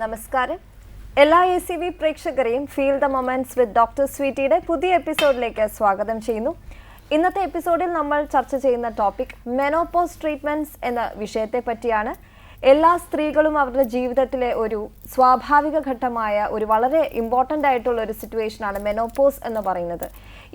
നമസ്കാരം. എല്ലാ ACV പ്രേക്ഷകരെയും feel the moments with doctor സ്വീറ്റിയുടെ പുതിയ എപ്പിസോഡിലേക്ക് സ്വാഗതം ചെയ്യുന്നു. ഇന്നത്തെ എപ്പിസോഡിൽ നമ്മൾ ചർച്ച ചെയ്യുന്ന ടോപ്പിക് മെനോപോസ് ട്രീറ്റ്മെന്റ്സ് എന്ന വിഷയത്തെ പറ്റിയാണ്. എല്ലാ സ്ത്രീകളും അവരുടെ ജീവിതത്തിലെ ഒരു സ്വാഭാവിക ഘട്ടമായ ഒരു വളരെ ഇമ്പോർട്ടൻ്റ് ആയിട്ടുള്ള ഒരു സിറ്റുവേഷനാണ് മെനോപോസ് എന്ന് പറയുന്നത്.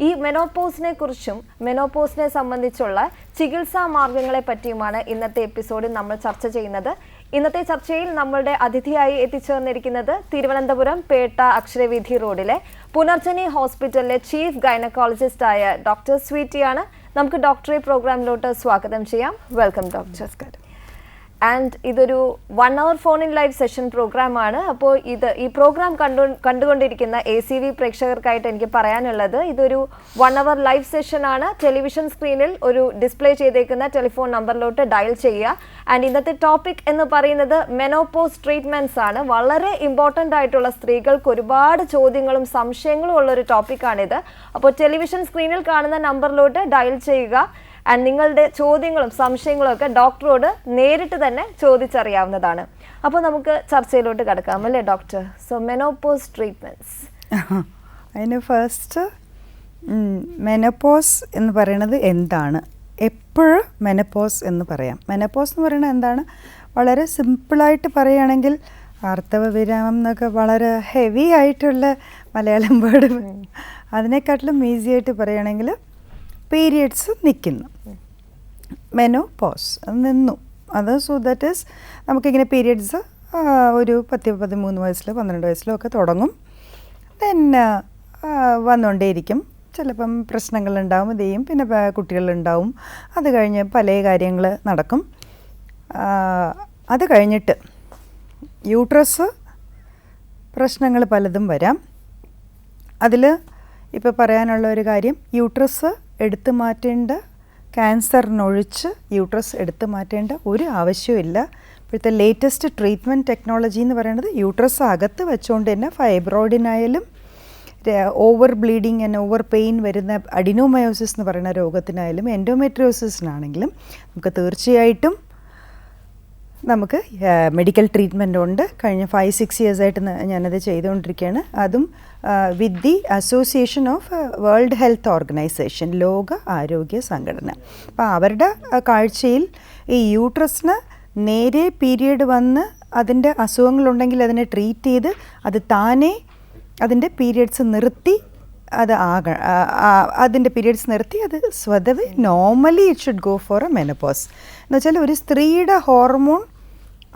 ഈ മെനോപോസിനെ കുറിച്ചും മെനോപോസിനെ സംബന്ധിച്ചുള്ള ചികിത്സാ മാർഗങ്ങളെ പറ്റിയുമാണ് ഇന്നത്തെ എപ്പിസോഡിൽ നമ്മൾ ചർച്ച ചെയ്യുന്നത്. ഇന്നത്തെ ചർച്ചയിൽ നമ്മളുടെ അതിഥിയായി എത്തിച്ചേർന്നിരിക്കുന്നത് തിരുവനന്തപുരം പേട്ട അക്ഷരവീഥി റോഡിലെ പുനർജനി ഹോസ്പിറ്റലിലെ ചീഫ് ഗൈനക്കോളജിസ്റ്റ് ആയ ഡോക്ടർ സ്വീറ്റിയാണ്. നമുക്ക് ഡോക്ടറെ പ്രോഗ്രാമിലോട്ട് സ്വാഗതം ചെയ്യാം. Welcome doctor. ആൻഡ് ഇതൊരു 1 hour phone in live session പ്രോഗ്രാമാണ്. അപ്പോൾ ഈ പ്രോഗ്രാം കണ്ടുകൊണ്ടിരിക്കുന്ന ACV പ്രേക്ഷകർക്കായിട്ട് എനിക്ക് പറയാനുള്ളത്, ഇതൊരു 1 hour ലൈവ് സെഷനാണ്. ടെലിവിഷൻ സ്ക്രീനിൽ ഒരു ഡിസ്പ്ലേ ചെയ്തേക്കുന്ന ടെലിഫോൺ നമ്പറിലോട്ട് ഡയൽ ചെയ്യുക. ആൻഡ് ഇന്നത്തെ ടോപ്പിക് എന്ന് പറയുന്നത് മെനോപോസ് ട്രീറ്റ്മെൻറ്റ്സ് ആണ്. വളരെ ഇമ്പോർട്ടൻ്റ് ആയിട്ടുള്ള സ്ത്രീകൾക്ക് ഒരുപാട് ചോദ്യങ്ങളും സംശയങ്ങളും ഉള്ളൊരു ടോപ്പിക്കാണിത്. അപ്പോൾ ടെലിവിഷൻ സ്ക്രീനിൽ കാണുന്ന നമ്പറിലോട്ട് ഡയൽ ചെയ്യുക. ആൻഡ് നിങ്ങളുടെ ചോദ്യങ്ങളും സംശയങ്ങളും ഒക്കെ ഡോക്ടറോട് നേരിട്ട് തന്നെ ചോദിച്ചറിയാവുന്നതാണ്. അപ്പോൾ നമുക്ക് ചർച്ചയിലോട്ട് കിടക്കാം അല്ലേ ഡോക്ടർ? സോ മെനോപോസ് ട്രീറ്റ്മെൻറ്റ്സ്, അതിന് ഫസ്റ്റ് മെനോപോസ് എന്ന് പറയുന്നത് എന്താണ്, എപ്പോഴും മെനോപോസ് എന്ന് പറയാം. മെനോപോസ് എന്ന് പറയുന്നത് എന്താണ്? വളരെ സിമ്പിളായിട്ട് പറയുകയാണെങ്കിൽ ആർത്തവ വിരാമം എന്നൊക്കെ വളരെ ഹെവി ആയിട്ടുള്ള മലയാളം വേർഡ്, അതിനെക്കാട്ടിലും ഈസി ആയിട്ട് പറയുകയാണെങ്കിൽ പീരിയഡ്സ് നിൽക്കുന്നു, മെനോപോസ് അത് നിന്നു. അത് സോ ദാറ്റ് ഈസ് നമുക്കിങ്ങനെ പീരിയഡ്സ് ഒരു 10-13 വയസ്സിലോ 12 വയസ്സിലോ ഒക്കെ തുടങ്ങും. പിന്നെ വന്നുകൊണ്ടേയിരിക്കും. ചിലപ്പം പ്രശ്നങ്ങളുണ്ടാവും, ഇത് ചെയ്യും, പിന്നെ കുട്ടികളുണ്ടാവും. അത് കഴിഞ്ഞ് പല കാര്യങ്ങൾ നടക്കും. അത് കഴിഞ്ഞിട്ട് യൂട്രസ് പ്രശ്നങ്ങൾ പലതും വരാം. അതിൽ ഇപ്പോൾ പറയാനുള്ള ഒരു കാര്യം, യൂട്രസ് എടുത്തു മാറ്റേണ്ട, ക്യാൻസറിനൊഴിച്ച് യൂട്രസ് എടുത്തു മാറ്റേണ്ട ഒരു ആവശ്യമില്ല. ഇപ്പോഴത്തെ ലേറ്റസ്റ്റ് ട്രീറ്റ്മെൻറ്റ് ടെക്നോളജി എന്ന് പറയുന്നത് യൂട്രസ് അകത്ത് വെച്ചുകൊണ്ട് തന്നെ ഫൈബ്രോയിഡിനായാലും over bleeding and over pain വരുന്ന അഡിനോമയോസിസ് എന്ന് പറയുന്ന രോഗത്തിനായാലും എൻഡോമെട്രിയോസിസിനാണെങ്കിലും നമുക്ക് തീർച്ചയായിട്ടും നമുക്ക് മെഡിക്കൽ ട്രീറ്റ്മെൻ്റ് ഉണ്ട്. കഴിഞ്ഞ 5-6 ഇയേഴ്സായിട്ട് ഞാനത് ചെയ്തുകൊണ്ടിരിക്കുകയാണ്. അതും with the association of world Health organisation, ലോക ആരോഗ്യ സംഘടന. അപ്പോൾ അവരുടെ കാഴ്ചയിൽ ഈ യൂട്രസിന് നേരെ പീരിയഡ് വന്ന് അതിൻ്റെ അസുഖങ്ങളുണ്ടെങ്കിൽ അതിനെ ട്രീറ്റ് ചെയ്ത് അത് താനേ അതിൻ്റെ പീരിയഡ്സ് നിർത്തി അതിൻ്റെ പീരിയഡ്സ് നിർത്തി അത് സ്വതവേ normally it should go for A menopause. എന്ന് വെച്ചാൽ ഒരു സ്ത്രീയുടെ ഹോർമോൺ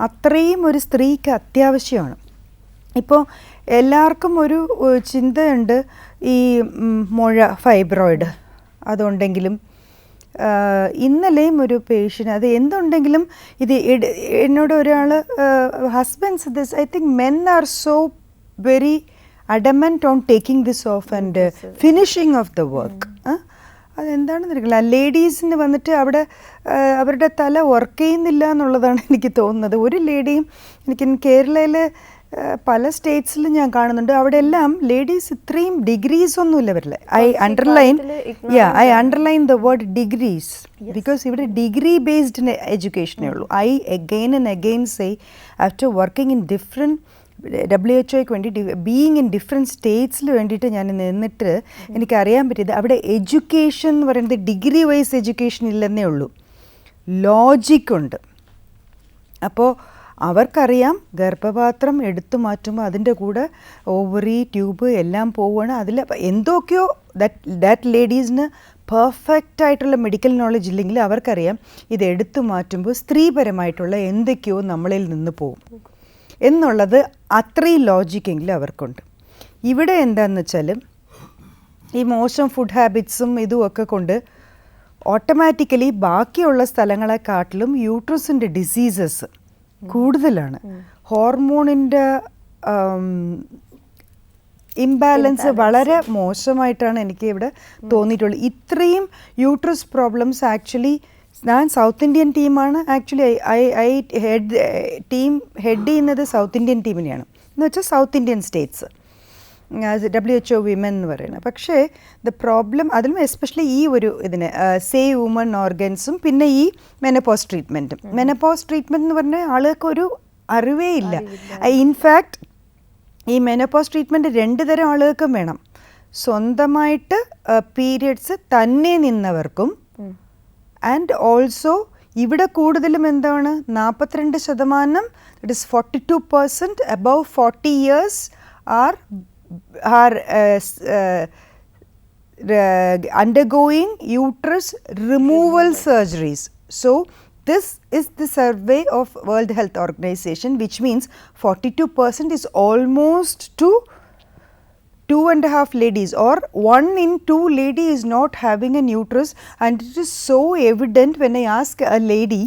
അത്രയും ഒരു സ്ത്രീക്ക് അത്യാവശ്യമാണ്. ഇപ്പോൾ എല്ലാവർക്കും ഒരു ചിന്തയുണ്ട്, ഈ മുഴ ഫൈബ്രോയിഡ് അതുണ്ടെങ്കിലും. ഇന്നലെയും ഒരു പേഷ്യൻ്റ്, അത് എന്തുണ്ടെങ്കിലും ഇത് എന്നോട് ഒരാൾ husbands this, I think men are so very adamant on taking this off and finishing off the work. അതെന്താണെന്ന് അറിയില്ല. ലേഡീസിന് വന്നിട്ട് അവിടെ അവരുടെ തല വർക്ക് ചെയ്യുന്നില്ല എന്നുള്ളതാണ് എനിക്ക് തോന്നുന്നത്. ഒരു ലേഡിയും എനിക്ക് കേരളയിൽ പല സ്റ്റേറ്റ്സിലും ഞാൻ കാണുന്നുണ്ട്, അവിടെ എല്ലാം ലേഡീസ് ഇത്രയും ഡിഗ്രീസ് ഒന്നുമില്ല വരില്ല. I underline the word degrees, because ഇവിടെ ഡിഗ്രി ബേസ്ഡ് എഡ്യൂക്കേഷനേ ഉള്ളൂ. I again and again say, after working in different WHO വേണ്ടിയിട്ട് ബീയിങ് ഇൻ ഡിഫറെൻറ്റ് സ്റ്റേറ്റ്സിൽ വേണ്ടിയിട്ട് ഞാൻ നിന്നിട്ട് എനിക്കറിയാൻ പറ്റിയത് അവിടെ എഡ്യൂക്കേഷൻ എന്ന് പറയുന്നത് ഡിഗ്രി വൈസ് എഡ്യൂക്കേഷൻ ഇല്ലെന്നേ ഉള്ളൂ, ലോജിക്കുണ്ട്. അപ്പോൾ അവർക്കറിയാം ഗർഭപാത്രം എടുത്തു മാറ്റുമ്പോൾ അതിൻ്റെ കൂടെ ഓവറി ട്യൂബ് എല്ലാം പോവുകയാണ്. അതിൽ എന്തൊക്കെയോ ദാറ്റ് ലേഡീസിന് പെർഫെക്റ്റ് ആയിട്ടുള്ള മെഡിക്കൽ നോളജ് ഇല്ലെങ്കിൽ അവർക്കറിയാം ഇത് എടുത്തു മാറ്റുമ്പോൾ സ്ത്രീപരമായിട്ടുള്ള എന്തൊക്കെയോ നമ്മളിൽ നിന്ന് പോകും എന്നുള്ളത്. അത്രയും ലോജിക്കെങ്കിലും അവർക്കുണ്ട്. ഇവിടെ എന്താണെന്ന് വെച്ചാൽ ഈ മോശം ഫുഡ് ഹാബിറ്റ്സും ഇതുമൊക്കെ കൊണ്ട് ഓട്ടോമാറ്റിക്കലി ബാക്കിയുള്ള സ്ഥലങ്ങളെക്കാട്ടിലും യൂട്രസിൻ്റെ ഡിസീസസ് കൂടുതലാണ്. ഹോർമോണിൻ്റെ ഇംബാലൻസ് വളരെ മോശമായിട്ടാണ് എനിക്ക് ഇവിടെ തോന്നിയിട്ടുള്ളത്. ഇത്രയും യൂട്രസ് പ്രോബ്ലംസ് ആക്ച്വലി, ഞാൻ സൗത്ത് ഇന്ത്യൻ ടീമാണ് ആക്ച്വലി, ടീം ഹെഡ് ചെയ്യുന്നത് സൗത്ത് ഇന്ത്യൻ ടീമിനെയാണ്. എന്ന് വെച്ചാൽ south Indian States, WHO women എന്ന് പറയുന്നത്. പക്ഷേ ദ പ്രോബ്ലം അതിലും എസ്പെഷ്യലി ഈ ഒരു ഇതിന് സേവ് വുമൺ ഓർഗൻസും പിന്നെ ഈ മെനോപോസ് ട്രീറ്റ്മെൻറ്റും. മെനോപോസ് ട്രീറ്റ്മെൻറ്റ് എന്ന് പറഞ്ഞാൽ ആളുകൾക്ക് ഒരു അറിവേ ഇല്ല. ഇൻഫാക്ട് ഈ മെനോപോസ് ട്രീറ്റ്മെൻറ്റ് 2 തരം ആളുകൾക്കും വേണം. സ്വന്തമായിട്ട് പീരിയഡ്സ് തന്നെ നിന്നവർക്കും ആൻഡ് ഓൾസോ ഇവിടെ കൂടുതലും എന്താണ് 42%, it is 42% above 40 years are undergoing uterus removal surgeries. So this is the survey of World Health Organization, which means 42% is almost to 2.5 ladies, or 1 in 2 lady is not having an uterus. And it is so evident when I ask a lady,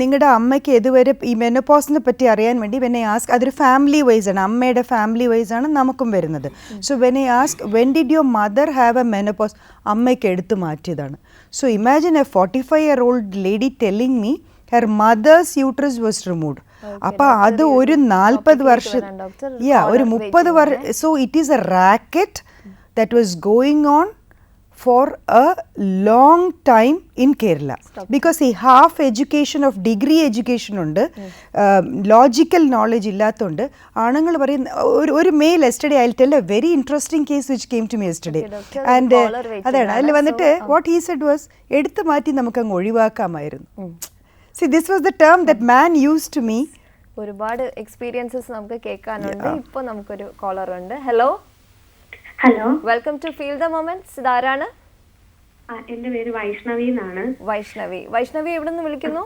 നിങ്ങളുടെ അമ്മയ്ക്ക് ഇതുവരെ ഈ മെനോപോസിനെ പറ്റി അറിയാൻ വേണ്ടി when I ask, അതൊരു family wise ആണ്, അമ്മയുടെ ഫാമിലി വൈസ് ആണ് നമുക്കും വരുന്നത്. So when I ask when did your mother have a menopause, അമ്മയ്ക്ക് എടുത്തു മാറ്റിയതാണ്. So imagine a 45-year-old lady telling me her mother's uterus was removed. അപ്പോൾ അത് ഒരു 40 വർഷം, ഒരു 30 വർഷം. So it is a racket that was going on for a long time in Kerala. Because ഈ half education of degree education ഉണ്ട്, logical knowledge ഇല്ലാത്തതുകൊണ്ട് ആണുങ്ങൾ പറയുന്ന ഒരു mail yesterday I tell a very interesting case which came to me yesterday. And അതാണ് അതിൽ വന്നിട്ട് what he said was, എടുത്തു മാറ്റി നമുക്കങ്ങ് ഒഴിവാക്കാമായിരുന്നു. See this was the term that man use to me. ഒരുപാട് എക്സ്പീരിയൻസസ് നമുക്ക് കേൾക്കാനുണ്ട്. ഇപ്പോൾ നമുക്കൊരു കോളർ ഉണ്ട്. Hello hello, welcome to feel the moments. ഇതാരാണ്? എന്റെ പേര് വൈഷ്ണവി എന്നാണ്. വൈഷ്ണവി എവിടെ നിന്ന് വിളിക്കുന്നു?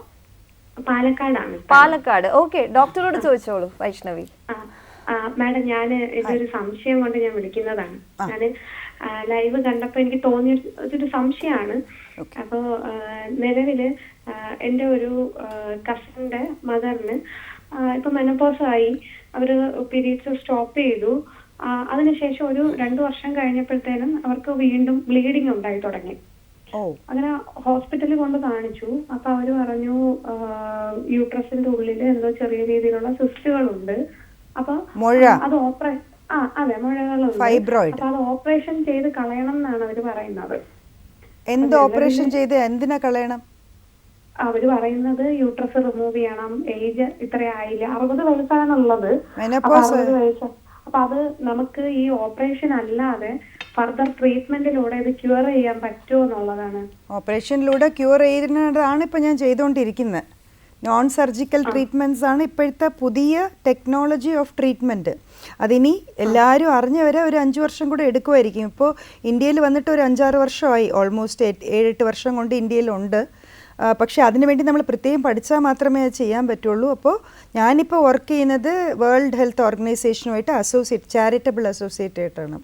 പാലക്കാടാണ്. പാലക്കാട്. ഓക്കെ, ഡോക്ടറോട് ചോദിച്ചോളൂ വൈഷ്ണവി. മാഡം, ഞാൻ എന്റെ ഒരു സംശയം കൊണ്ട് ഞാൻ വിളിക്കുന്നതാണ്. ഞാൻ ലൈവ് കണ്ടപ്പോ എനിക്ക് തോന്നിയ ഒരു സംശയമാണ്. അപ്പോ നിലവില് എന്റെ ഒരു കസിന്റെ മദറിന് ഇപ്പൊ മെനോപോസ് ആയി, അവര് പീരീഡ്സ് സ്റ്റോപ്പ് ചെയ്തു. അതിനുശേഷം ഒരു 2 വർഷം കഴിഞ്ഞപ്പോഴത്തേനും അവർക്ക് വീണ്ടും ബ്ലീഡിങ് ഉണ്ടായി തുടങ്ങി. അങ്ങനെ ഹോസ്പിറ്റലിൽ കൊണ്ട് കാണിച്ചു. അപ്പൊ അവര് പറഞ്ഞു യൂട്രസിന്റെ ഉള്ളില് എന്തോ ചെറിയ രീതിയിലുള്ള സിസ്റ്റുകളുണ്ട്. അപ്പൊ അത് അതെ, മുഴകളുണ്ട്. അപ്പൊ അത് ഓപ്പറേഷൻ ചെയ്ത് കളയണം എന്നാണ് അവര് പറയുന്നത്. എന്ത് ഓപ്പറേഷൻ ചെയ്ത് എന്തിനാ കളയണം? അവര് പറയുന്നത് യൂട്രസ് റിമൂവ് ചെയ്യണം. ഏജ് ഇത്രയായില്ല, 60 വയസ്സാണുള്ളത്. 60 വയസ്സ്. അപ്പൊ അത് നമുക്ക് ഈ ഓപ്പറേഷൻ അല്ലാതെ ഫർദർ ട്രീറ്റ്മെന്റിലൂടെ ഇത് ക്യൂർ ചെയ്യാൻ പറ്റുമോ എന്നുള്ളതാണ്. ഓപ്പറേഷനിലൂടെ ക്യൂർ ചെയ്യുന്നതാണ് ഇപ്പൊ ഞാൻ ചെയ്തുകൊണ്ടിരിക്കുന്നത്. നോൺ സർജിക്കൽ ട്രീറ്റ്മെന്റ്സ് ആണ് ഇപ്പോഴത്തെ പുതിയ ടെക്നോളജി ഓഫ് ട്രീറ്റ്മെന്റ്. അതിനി എല്ലാവരും അറിഞ്ഞവരെ ഒരു 5 വർഷം കൂടെ എടുക്കുമായിരിക്കും. ഇപ്പോൾ ഇന്ത്യയിൽ വന്നിട്ട് ഒരു 5-6 വർഷമായി, ഓൾമോസ്റ്റ് 7-8 വർഷം കൊണ്ട് ഇന്ത്യയിലുണ്ട്. പക്ഷേ അതിനുവേണ്ടി നമ്മൾ പ്രത്യേകം പഠിച്ചാൽ മാത്രമേ അത് ചെയ്യാൻ പറ്റുള്ളൂ. അപ്പോൾ ഞാനിപ്പോൾ വർക്ക് ചെയ്യുന്നത് വേൾഡ് ഹെൽത്ത് ഓർഗനൈസേഷനുമായിട്ട് ചാരിറ്റബിൾ അസോസിയേറ്റ് ആയിട്ടാണ്.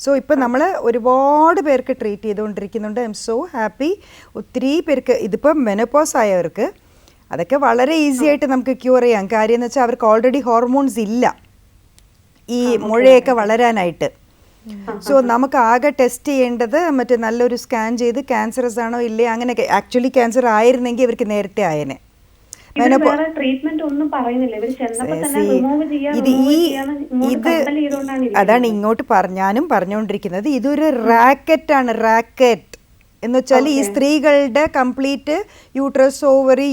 സോ ഇപ്പോൾ നമ്മൾ ഒരുപാട് പേർക്ക് ട്രീറ്റ് ചെയ്തുകൊണ്ടിരിക്കുന്നുണ്ട്. I M so happy. ഒത്തിരി പേർക്ക് ഇതിപ്പോൾ മെനോപോസ് ആയവർക്ക് അതൊക്കെ വളരെ ഈസി ആയിട്ട് നമുക്ക് ക്യൂർ ചെയ്യാം. കാര്യം എന്ന് വെച്ചാൽ അവർക്ക് ഓൾറെഡി ഹോർമോൺസ് ഇല്ല ഈ മുഴയൊക്കെ വളരാനായിട്ട്. സോ നമുക്ക് ആകെ ടെസ്റ്റ് ചെയ്യേണ്ടത് മറ്റേ നല്ലൊരു സ്കാൻ ചെയ്ത് ക്യാൻസറസ് ആണോ ഇല്ലേ, അങ്ങനെയൊക്കെ. ആക്ച്വലി ക്യാൻസർ ആയിരുന്നെങ്കിൽ ഇവർക്ക് നേരത്തെ ആയനെ. അതാണ് ഇങ്ങോട്ട് ഞാനും പറഞ്ഞുകൊണ്ടിരിക്കുന്നത്. ഇതൊരു റാക്കറ്റാണ്. റാക്കറ്റ് എന്ന് വെച്ചാൽ ഈ സ്ത്രീകളുടെ കംപ്ലീറ്റ് യൂട്രസ്, ഓവറി,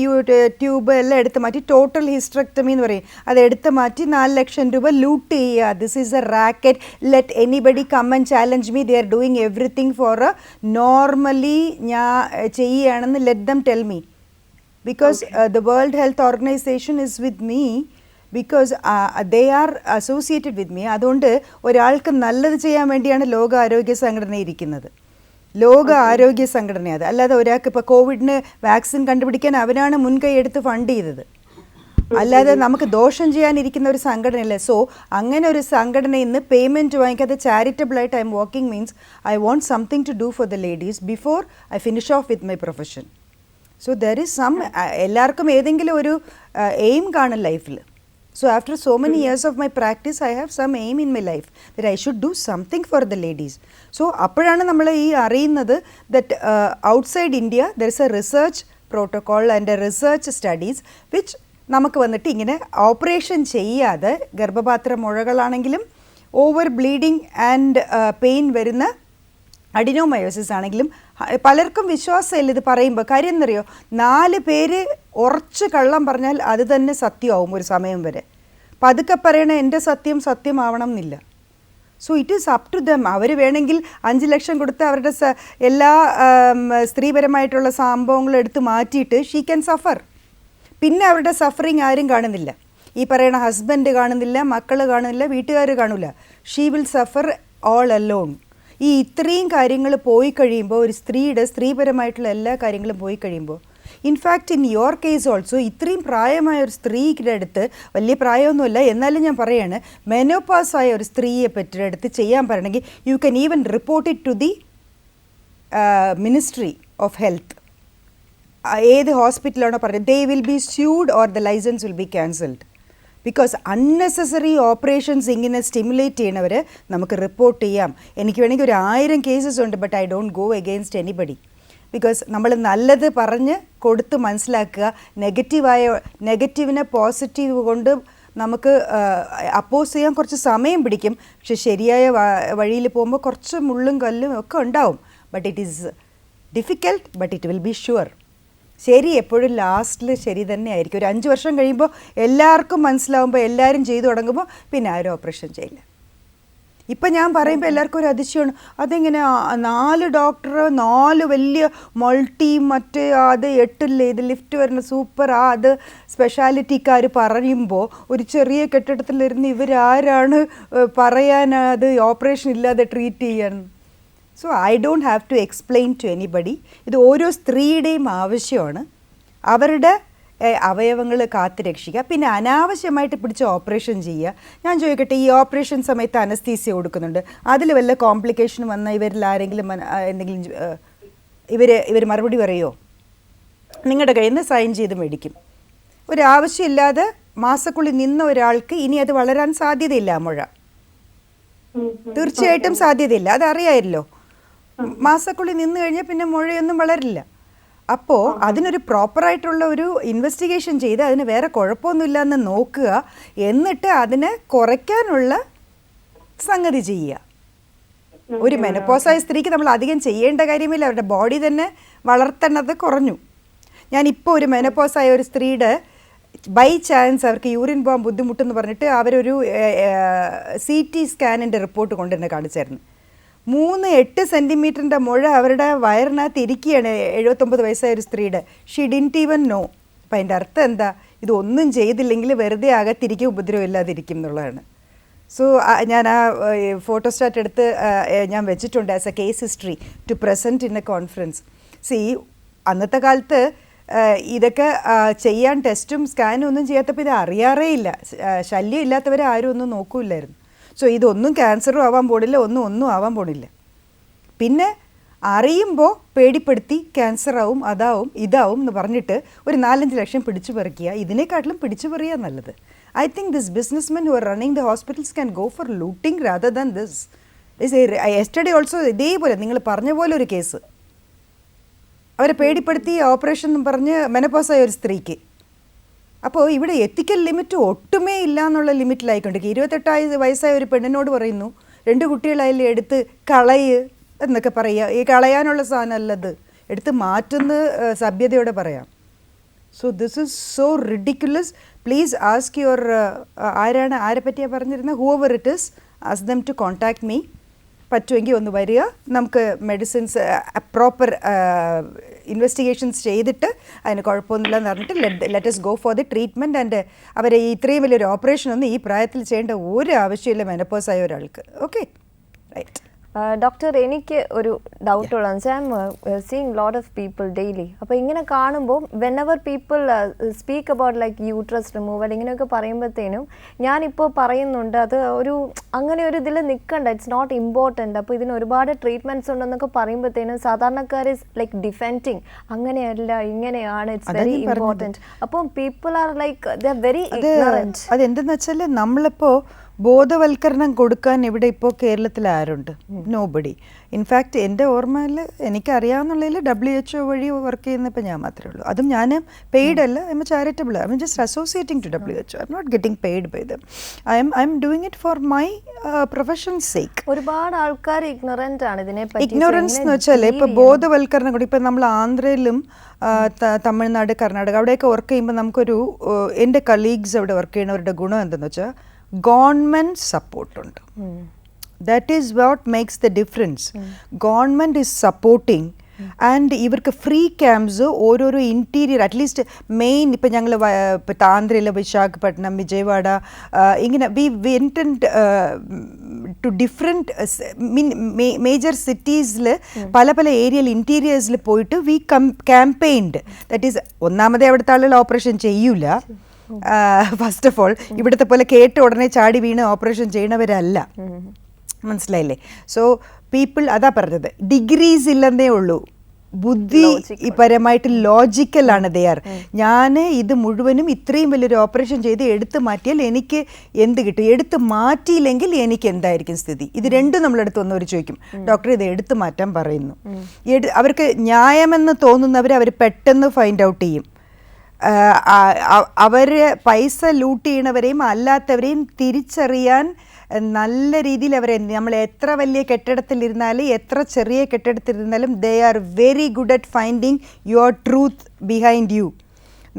ട്യൂബ് എല്ലാം എടുത്ത് മാറ്റി ടോട്ടൽ ഹിസ്റ്ററക്ടമി എന്ന് പറയും. അത് എടുത്ത് മാറ്റി 4 ലക്ഷം രൂപ ലൂട്ട് ചെയ്യുക. This is a racket. Let anybody come and challenge me. They are doing everything for a normally ഞാൻ ചെയ്യുകയാണെന്ന് let them tell me. Because the World Health Organization is with me, because they are associated with me. അതുകൊണ്ട് ഒരാൾക്ക് നല്ലത് ചെയ്യാൻ വേണ്ടിയാണ് ലോക ആരോഗ്യ സംഘടന ഇരിക്കുന്നത്. ലോക ആരോഗ്യ സംഘടന അത്. അല്ലാതെ ഒരാൾക്ക് ഇപ്പോൾ കോവിഡിന് വാക്സിൻ കണ്ടുപിടിക്കാൻ അവരാണ് മുൻകൈ എടുത്ത് ഫണ്ട് ചെയ്തത്, അല്ലാതെ നമുക്ക് ദോഷം ചെയ്യാനിരിക്കുന്ന ഒരു സംഘടനയല്ല. സോ അങ്ങനെ ഒരു സംഘടനയിൽ നിന്ന് പേയ്മെൻറ്റ് വാങ്ങിക്കാതെ ചാരിറ്റബിളായിട്ട് I M working means I want something to do for the ladies before I finish off with my profession. So there is some, എല്ലാവർക്കും ഏതെങ്കിലും ഒരു എയിം കാണും ലൈഫിൽ. So after so many years of my practice, I have some aim in my life that I should do something for the ladies. So appadana nammal ee ariyunnathu that outside India there is a research protocol and a research studies which namakku vannittu ingane operation cheyyade ഗർഭപാത്ര മുഴകളാണെങ്കിലും over bleeding and pain വരുന്ന adenomyosis ആണെങ്കിലും പലർക്കും വിശ്വാസമില്ല ഇത് പറയുമ്പോൾ. കാര്യം എന്നറിയോ, 4 പേര് ഉറച്ച് കള്ളം പറഞ്ഞാൽ അത് തന്നെ സത്യമാവും ഒരു സമയം വരെ. പതുക്കെ പറയണ എൻ്റെ സത്യം സത്യമാവണം എന്നില്ല. So it is up to them. അവർ വേണമെങ്കിൽ 5 ലക്ഷം കൊടുത്ത് അവരുടെ എല്ലാ സ്ത്രീപരമായിട്ടുള്ള സംഭവങ്ങളും എടുത്ത് മാറ്റിയിട്ട് ഷീ ക്യാൻ സഫർ. പിന്നെ അവരുടെ സഫറിങ് ആരും കാണുന്നില്ല. ഈ പറയണ ഹസ്ബൻഡ് കാണുന്നില്ല, മക്കൾ കാണുന്നില്ല, വീട്ടുകാർ കാണില്ല. She will Zafar all alone. ഈ ഇത്രയും കാര്യങ്ങൾ പോയി കഴിയുമ്പോൾ, ഒരു സ്ത്രീയുടെ സ്ത്രീപരമായിട്ടുള്ള എല്ലാ കാര്യങ്ങളും പോയി കഴിയുമ്പോൾ, in fact in your case also, ഇത്രയും പ്രായമായ ഒരു സ്ത്രീയുടെ അടുത്ത്, വലിയ പ്രായമൊന്നുമില്ല എന്നാലും ഞാൻ പറയാണ്, മെനോപാസായ ഒരു സ്ത്രീയെ പറ്റിയ അടുത്ത് ചെയ്യാൻ പറയണമെങ്കിൽ you can even report it to the ministry of health. ഏത് ഹോസ്പിറ്റലാണോ പറയുന്നത്, they will be sued or the licence will be cancelled. Because unnecessary operations ഇങ്ങനെ സ്റ്റിമുലേറ്റ് ചെയ്യണവർ നമുക്ക് റിപ്പോർട്ട് ചെയ്യാം. എനിക്ക് വേണമെങ്കിൽ ഒരു 1000 കേസസ് ഉണ്ട്, but I don't go against anybody. Because നമ്മൾ നല്ലത് പറഞ്ഞ് കൊടുത്ത് മനസ്സിലാക്കുക. നെഗറ്റീവിനെ പോസിറ്റീവ് കൊണ്ട് നമുക്ക് അപ്പോസ് ചെയ്യാൻ കുറച്ച് സമയം പിടിക്കും. പക്ഷെ ശരിയായ വഴിയിൽ പോകുമ്പോൾ കുറച്ച് മുള്ളും കല്ലും ഒക്കെ ഉണ്ടാവും. But it is difficult, but it will be sure. ശരി എപ്പോഴും ലാസ്റ്റിൽ ശരി തന്നെ ആയിരിക്കും. ഒരു 5 വർഷം കഴിയുമ്പോൾ എല്ലാവർക്കും മനസ്സിലാവുമ്പോൾ, എല്ലാവരും ചെയ്തു തുടങ്ങുമ്പോൾ പിന്നെ ആരും ഓപ്പറേഷൻ ചെയ്യില്ല. ഇപ്പം ഞാൻ പറയുമ്പോൾ എല്ലാവർക്കും ഒരു അതിശയമാണ്, അതെങ്ങനെ 4 ഡോക്ടർ, 4 വലിയ മൾട്ടി, മറ്റേ അത് 8 ഇത് ലിഫ്റ്റ് വരുന്ന സൂപ്പർ അത് സ്പെഷ്യാലിറ്റിക്കാർ പറയുമ്പോൾ ഒരു ചെറിയ കെട്ടിടത്തിലിരുന്ന് ഇവരാരാണ് പറയാൻ അത് ഓപ്പറേഷൻ ഇല്ലാതെ ട്രീറ്റ് ചെയ്യാൻ. So I don't have to explain to anybody. ഇത് ഓരോ സ്ത്രീയുടെയും ആവശ്യമാണ്. അവരുടെ അവയവങ്ങൾ കാത്തു രക്ഷിക്കുക. പിന്നെ അനാവശ്യമായിട്ട് പിടിച്ച് ഓപ്പറേഷൻ ചെയ്യുക. ഞാൻ ചോദിക്കട്ടെ, ഈ ഓപ്പറേഷൻ സമയത്ത് അനസ്തീസിയ കൊടുക്കുന്നുണ്ട്, അതിൽ വല്ല കോംപ്ലിക്കേഷൻ വന്നാൽ ഇവരിൽ ആരെങ്കിലും എന്തെങ്കിലും ഇവർ മറുപടി പറയുമോ? നിങ്ങളുടെ കയ്യിൽ നിന്ന് സൈൻ ചെയ്ത് മേടിക്കും. ഒരു ആവശ്യമില്ലാതെ മാസക്കുള്ളിൽ നിന്ന ഒരാൾക്ക് ഇനി അത് വളരാൻ സാധ്യതയില്ല. മുഴ തീർച്ചയായിട്ടും സാധ്യതയില്ല, അതറിയാമല്ലോ. മാസക്കുള്ളിൽ നിന്ന് കഴിഞ്ഞാൽ പിന്നെ മുഴയൊന്നും വളരില്ല. അപ്പോൾ അതിനൊരു പ്രോപ്പറായിട്ടുള്ള ഒരു ഇൻവെസ്റ്റിഗേഷൻ ചെയ്ത് അതിന് വേറെ കുഴപ്പമൊന്നുമില്ല എന്ന് നോക്കുക. എന്നിട്ട് അതിനെ കുറയ്ക്കാനുള്ള സംഗതി ചെയ്യുക. ഒരു മെനോപോസായ സ്ത്രീക്ക് നമ്മൾ അധികം ചെയ്യേണ്ട കാര്യമില്ല. അവരുടെ ബോഡി തന്നെ വളർത്തേണ്ടത് കുറഞ്ഞു. ഞാനിപ്പോൾ ഒരു മെനോപോസായ ഒരു സ്ത്രീയുടെ ബൈ ചാൻസ് അവർക്ക് യൂറിൻ പോകാൻ ബുദ്ധിമുട്ടെന്ന് പറഞ്ഞിട്ട് അവരൊരു CT സ്കാനിൻ്റെ റിപ്പോർട്ട് കൊണ്ട് എന്നെ കാണിച്ചായിരുന്നു. 3-8 സെൻറ്റിമീറ്ററിൻ്റെ മുഴ അവരുടെ വയറിനകത്ത് ഇരിക്കുകയാണ്. 79 വയസ്സായ ഒരു സ്ത്രീയുടെ. She didn't even know. അപ്പം അതിൻ്റെ അർത്ഥം എന്താ? ഇതൊന്നും ചെയ്തില്ലെങ്കിൽ വെറുതെ അകത്തിരിക്കും, ഉപദ്രവമില്ലാതിരിക്കും എന്നുള്ളതാണ്. സോ ഞാൻ ആ ഫോട്ടോസ്റ്റാറ്റ് എടുത്ത് ഞാൻ വെച്ചിട്ടുണ്ട് as a case history to present in a conference. അന്നത്തെ കാലത്ത് ഇതൊക്കെ ചെയ്യാൻ ടെസ്റ്റും സ്കാനും ഒന്നും ചെയ്യാത്തപ്പോൾ ഇത് അറിയാറേ ഇല്ല. ശല്യം ഇല്ലാത്തവരെ ആരും ഒന്നും നോക്കൂലായിരുന്നു. സോ ഇതൊന്നും ക്യാൻസറും ആവാൻ പോണില്ല, ഒന്നും ആവാൻ പോണില്ല. പിന്നെ അറിയുമ്പോൾ പേടിപ്പെടുത്തി ക്യാൻസറാവും, അതാവും ഇതാവും എന്ന് പറഞ്ഞിട്ട് ഒരു 4-5 ലക്ഷം പിടിച്ചു പറിക്കുക. ഇതിനെക്കാട്ടിലും പിടിച്ചു പറിയുക നല്ലത്. I think this businessmen who are running the hospitals can go for looting rather than this. Yesterday also ഇതേപോലെ നിങ്ങൾ പറഞ്ഞ പോലെ ഒരു കേസ്. അവരെ പേടിപ്പെടുത്തി ഓപ്പറേഷൻ എന്ന് പറഞ്ഞ് മെനോപോസായ ഒരു സ്ത്രീക്ക്. അപ്പോൾ ഇവിടെ എത്തിക്കൽ ലിമിറ്റ് ഒട്ടുമേ ഇല്ല എന്നുള്ള ലിമിറ്റിലായിക്കൊണ്ട് 28 വയസ്സായ ഒരു പെണ്ണിനോട് പറയുന്നു 2 കുട്ടികളായാലും എടുത്ത് കളയ് എന്നൊക്കെ പറയുക. ഈ കളയാനുള്ള സാധനമല്ലത്, എടുത്ത് മാറ്റുന്ന സഭ്യതയോടെ പറയാം. So this is so ridiculous. Please ask your ആരെ പറ്റിയാണ് പറഞ്ഞിരുന്നത്, whoever it is, ask them to contact me. പറ്റുമെങ്കിൽ ഒന്ന് വരിക, നമുക്ക് മെഡിസിൻസ് പ്രോപ്പർ ഇൻവെസ്റ്റിഗേഷൻസ് ചെയ്തിട്ട് അതിന് കുഴപ്പമൊന്നുമില്ല എന്ന് പറഞ്ഞിട്ട് let us go for the treatment. And അവരെ ഇത്രയും വലിയൊരു ഓപ്പറേഷനൊന്നും ഈ പ്രായത്തിൽ ചെയ്യേണ്ട ഒരു ആവശ്യമില്ല മെനോപോസായ ഒരാൾക്ക്. Okay, right. ഡോക്ടർ, എനിക്ക് ഒരു ഡൗട്ട് ഉള്ളത്, I am seeing lot of people daily. അപ്പോൾ ഇങ്ങനെ കാണുമ്പോൾ whenever people speak about like uterus removal ഇങ്ങനെയൊക്കെ പറയുമ്പോഴത്തേനും ഞാനിപ്പോൾ പറയുന്നുണ്ട് അത് ഒരു അങ്ങനെ ഒരു ഇതിൽ നിൽക്കണ്ട, ഇറ്റ്സ് നോട്ട് ഇമ്പോർട്ടൻറ്റ്. അപ്പോൾ ഇതിന് ഒരുപാട് ട്രീറ്റ്മെൻറ്റ്സ് ഉണ്ടെന്നൊക്കെ പറയുമ്പോഴത്തേനും സാധാരണക്കാർ ലൈക്ക് ഡിഫെൻഡിങ് അങ്ങനെയല്ല ഇങ്ങനെയാണ്, ഇറ്റ്സ് വെരി ഇമ്പോർട്ടൻറ്റ്. അപ്പോൾ people are like they are very ignorant. അതെന്തെന്ന് വെച്ചാൽ നമ്മളിപ്പോൾ ബോധവൽക്കരണം കൊടുക്കാൻ ഇവിടെ ഇപ്പോൾ കേരളത്തിൽ ആരുണ്ട്? നോബഡി. ഇൻഫാക്റ്റ് എൻ്റെ ഓർമ്മയിൽ എനിക്കറിയാവുന്നതിൽ WHO വഴി വർക്ക് ചെയ്യുന്ന ഇപ്പോൾ ഞാൻ മാത്രമേ ഉള്ളൂ. അതും ഞാൻ പെയ്ഡ് അല്ല, I'm charitable, I'm just associating to WHO. I M not getting paid by them. I'm doing it for my profession sake. ഒരുപാട് ആൾക്കാർ ഇഗ്നോറന്റ് ആണ് ഇതിനെപ്പറ്റി. ഇഗ്നോറൻസ് എന്ന് വെച്ചാൽ ഇപ്പോൾ ബോധവൽക്കരണം കൂടി ഇപ്പം നമ്മൾ ആന്ധ്രയിലും തമിഴ്നാട്, കർണാടക അവിടെയൊക്കെ വർക്ക് ചെയ്യുമ്പോൾ നമുക്കൊരു എൻ്റെ കലീഗ്സ് അവിടെ വർക്ക് ചെയ്യുന്നവരുടെ ഗുണം എന്തെന്ന് വെച്ചാൽ ഗവൺമെൻറ് സപ്പോർട്ടുണ്ട്. That is what makes the difference. Government is supporting and ഇവർക്ക് ഫ്രീ ക്യാമ്പ്സ് ഓരോരോ ഇൻറ്റീരിയർ അറ്റ്ലീസ്റ്റ് മെയിൻ ഇപ്പം ഞങ്ങൾ ഇപ്പോൾ ആന്ധ്രയിൽ വിശാഖപട്ടണം, വിജയവാഡ ഇങ്ങനെ we went to different major സിറ്റീസിൽ പല പല ഏരിയയിൽ ഇൻറ്റീരിയേഴ്സിൽ പോയിട്ട് വി ക്യാമ്പയിൻഡ്. ദാറ്റ് ഈസ് ഒന്നാമതേ അവിടുത്തെ ആളുകൾ ഓപ്പറേഷൻ ചെയ്യൂല. ഫസ്റ്റ് ഓഫ് ഓൾ ഇവിടുത്തെ പോലെ കേട്ട് ഉടനെ ചാടി വീണ് ഓപ്പറേഷൻ ചെയ്യണവരല്ല. മനസ്സിലായില്ലേ? സോ പീപ്പിൾ അതാ പറഞ്ഞത്, ഡിഗ്രീസ് ഇല്ലെന്നേ ഉള്ളൂ, ബുദ്ധിപരമായിട്ട് ലോജിക്കലാണ് ദെയർ. ഞാൻ ഇത് മുഴുവനും ഇത്രയും വലിയൊരു ഓപ്പറേഷൻ ചെയ്ത് എടുത്തു മാറ്റിയാൽ എനിക്ക് എന്ത് കിട്ടും, എടുത്തു മാറ്റിയില്ലെങ്കിൽ എനിക്ക് എന്തായിരിക്കും സ്ഥിതി? ഇത് രണ്ടും നമ്മളെടുത്ത് വന്നവർ ചോദിക്കും, ഡോക്ടർ ഇത് എടുത്തു മാറ്റാൻ പറയുന്നു. അവർക്ക് ന്യായമെന്ന് തോന്നുന്നവർ അവർ പെട്ടെന്ന് ഫൈൻഡ് ഔട്ട് ചെയ്യും. അവർ പൈസ ലൂട്ട് ചെയ്യണവരെയും അല്ലാത്തവരെയും തിരിച്ചറിയാൻ നല്ല രീതിയിൽ അവരെ, നമ്മൾ എത്ര വലിയ കെട്ടിടത്തിലിരുന്നാലും എത്ര ചെറിയ കെട്ടിടത്തിലിരുന്നാലും they are very good at finding your truth behind you.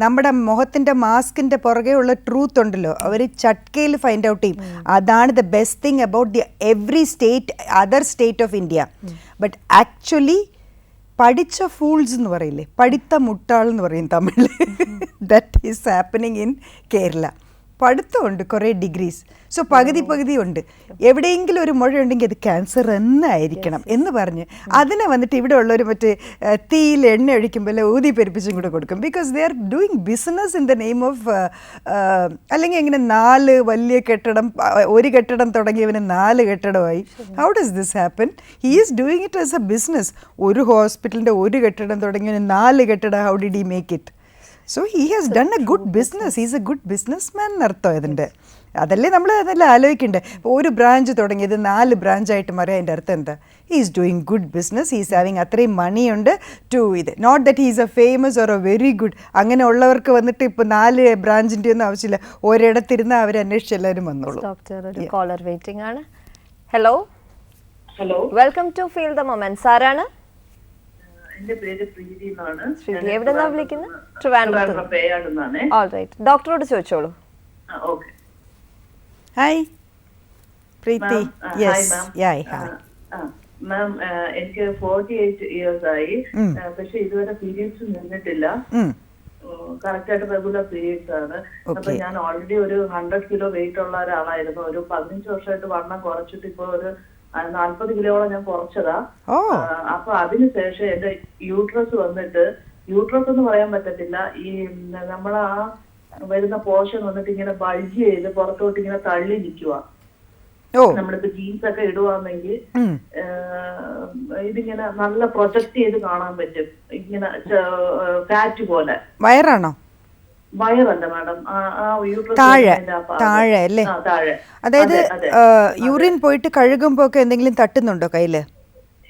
നമ്മുടെ മുഖത്തിൻ്റെ മാസ്കിൻ്റെ പുറകെ ഉള്ള ട്രൂത്ത് ഉണ്ടല്ലോ, അവർ ചട്കയിൽ ഫൈൻഡ് ഔട്ട് ചെയ്യും. അതാണ് the best thing about the every state, other state of India. But actually പഠിച്ച ഫൂൾസ് എന്ന് പറയില്ലേ, പഠിത്ത മുട്ടാൾ എന്ന് പറയും തമിഴിൽ. That is happening in Kerala. പഠിത്തമുണ്ട്, കുറേ ഡിഗ്രീസ്. സോ പകുതി ഉണ്ട്. എവിടെയെങ്കിലും ഒരു മുഴ ഉണ്ടെങ്കിൽ അത് ക്യാൻസർ എന്നായിരിക്കണം എന്ന് പറഞ്ഞ് അതിനെ വന്നിട്ട് ഇവിടെ ഉള്ളവർ മറ്റേ തീയിൽ എണ്ണ ഒഴിക്കുമ്പോൾ ഊതി പെരുപ്പിച്ചും കൂടെ കൊടുക്കും. Because they are doing business in the name of, അല്ലെങ്കിൽ എങ്ങനെ 4 വലിയ കെട്ടിടം, ഒരു കെട്ടിടം തുടങ്ങിയവന് 4 കെട്ടിടമായി. How does this happen? He is doing it as a business. ഒരു ഹോസ്പിറ്റലിൻ്റെ ഒരു കെട്ടിടം തുടങ്ങിയവന് 4 കെട്ടിടം. How did he make it? So he has done a good business. He's a good business man എന്നർത്ഥം ഇതിൻ്റെ. അതല്ലേ നമ്മൾ അതെല്ലാം ആലോചിക്കണ്ടേ. ഒരു ബ്രാഞ്ച് തുടങ്ങിയത് 4 ബ്രാഞ്ചായിട്ട് മാറി, അതിൻ്റെ അർത്ഥം എന്താ? He is doing good business, he's having അത്രയും മണിയുണ്ട് ടു ഇത്. Not that he's a famous or a very good. അങ്ങനെ ഉള്ളവർക്ക് വന്നിട്ട് ഇപ്പോൾ 4 ബ്രാഞ്ചിൻ്റെ ഒന്നും ആവശ്യമില്ല, ഒരിടത്തിരുന്ന് അവരെ അന്വേഷിച്ച് എല്ലാവരും വന്നോളൂ. ഡോക്ടർ ഒരു കോളർ വെയിറ്റിംഗ് ആണ്. Hello hello, welcome to feel the moments. ആരാണ്? എന്റെ പേര് പ്രീതി എന്നാണ്. ശ്രീതി എവിടെന്നാ വിളിക്കുന്നത്? ട്രിവാൻഡ്രം. ഓൾറൈറ്റ്, ഡോക്ടറോട് ചോദിച്ചോളൂ. Okay. Hi Preethi. Yes, hi. Ma'am, എനിക്ക് 48 ഇയേഴ്സ് ആയി, പക്ഷെ ഇതുവരെ പീരിയഡ്സ് നിന്നിട്ടില്ല. കറക്റ്റ് ആയിട്ട് റെഗുലർ പീരിയഡ്സ് ആണ്. അപ്പൊ ഞാൻ ഓൾറെഡി ഒരു 100 കിലോ വെയിറ്റ് ഉള്ള ഒരാളായിരുന്നു. ഒരു 15 വർഷമായിട്ട് വണ്ണം കുറച്ചിട്ട് ഇപ്പൊ ഒരു 40 കിലോളം ഞാൻ കുറച്ചതാ. അപ്പൊ അതിനുശേഷം എന്റെ യൂട്രസ് വന്നിട്ട്, യൂട്രസ് എന്ന് പറയാൻ പറ്റത്തില്ല, ഈ നമ്മളാ വരുന്ന പോർഷൻ വന്നിട്ട് ഇങ്ങനെ ബൾജ് ചെയ്ത് പുറത്തോട്ട് ഇങ്ങനെ തള്ളി നിൽക്കുക. നമ്മളിപ്പോ ജീൻസ് ഒക്കെ ഇടുവാണെങ്കിൽ ഇതിങ്ങനെ നല്ല പ്രൊജക്ട് ചെയ്ത് കാണാൻ പറ്റും, ഇങ്ങനെ ഫാറ്റ് പോലെ. വയറാണോ? വയറല്ല മാഡം, താഴെ അല്ലേ? താഴെ. അതായത് യൂറിൻ പോയിട്ട് കഴുകുമ്പോ ഒക്കെ എന്തെങ്കിലും തട്ടുന്നുണ്ടോ കയ്യില്?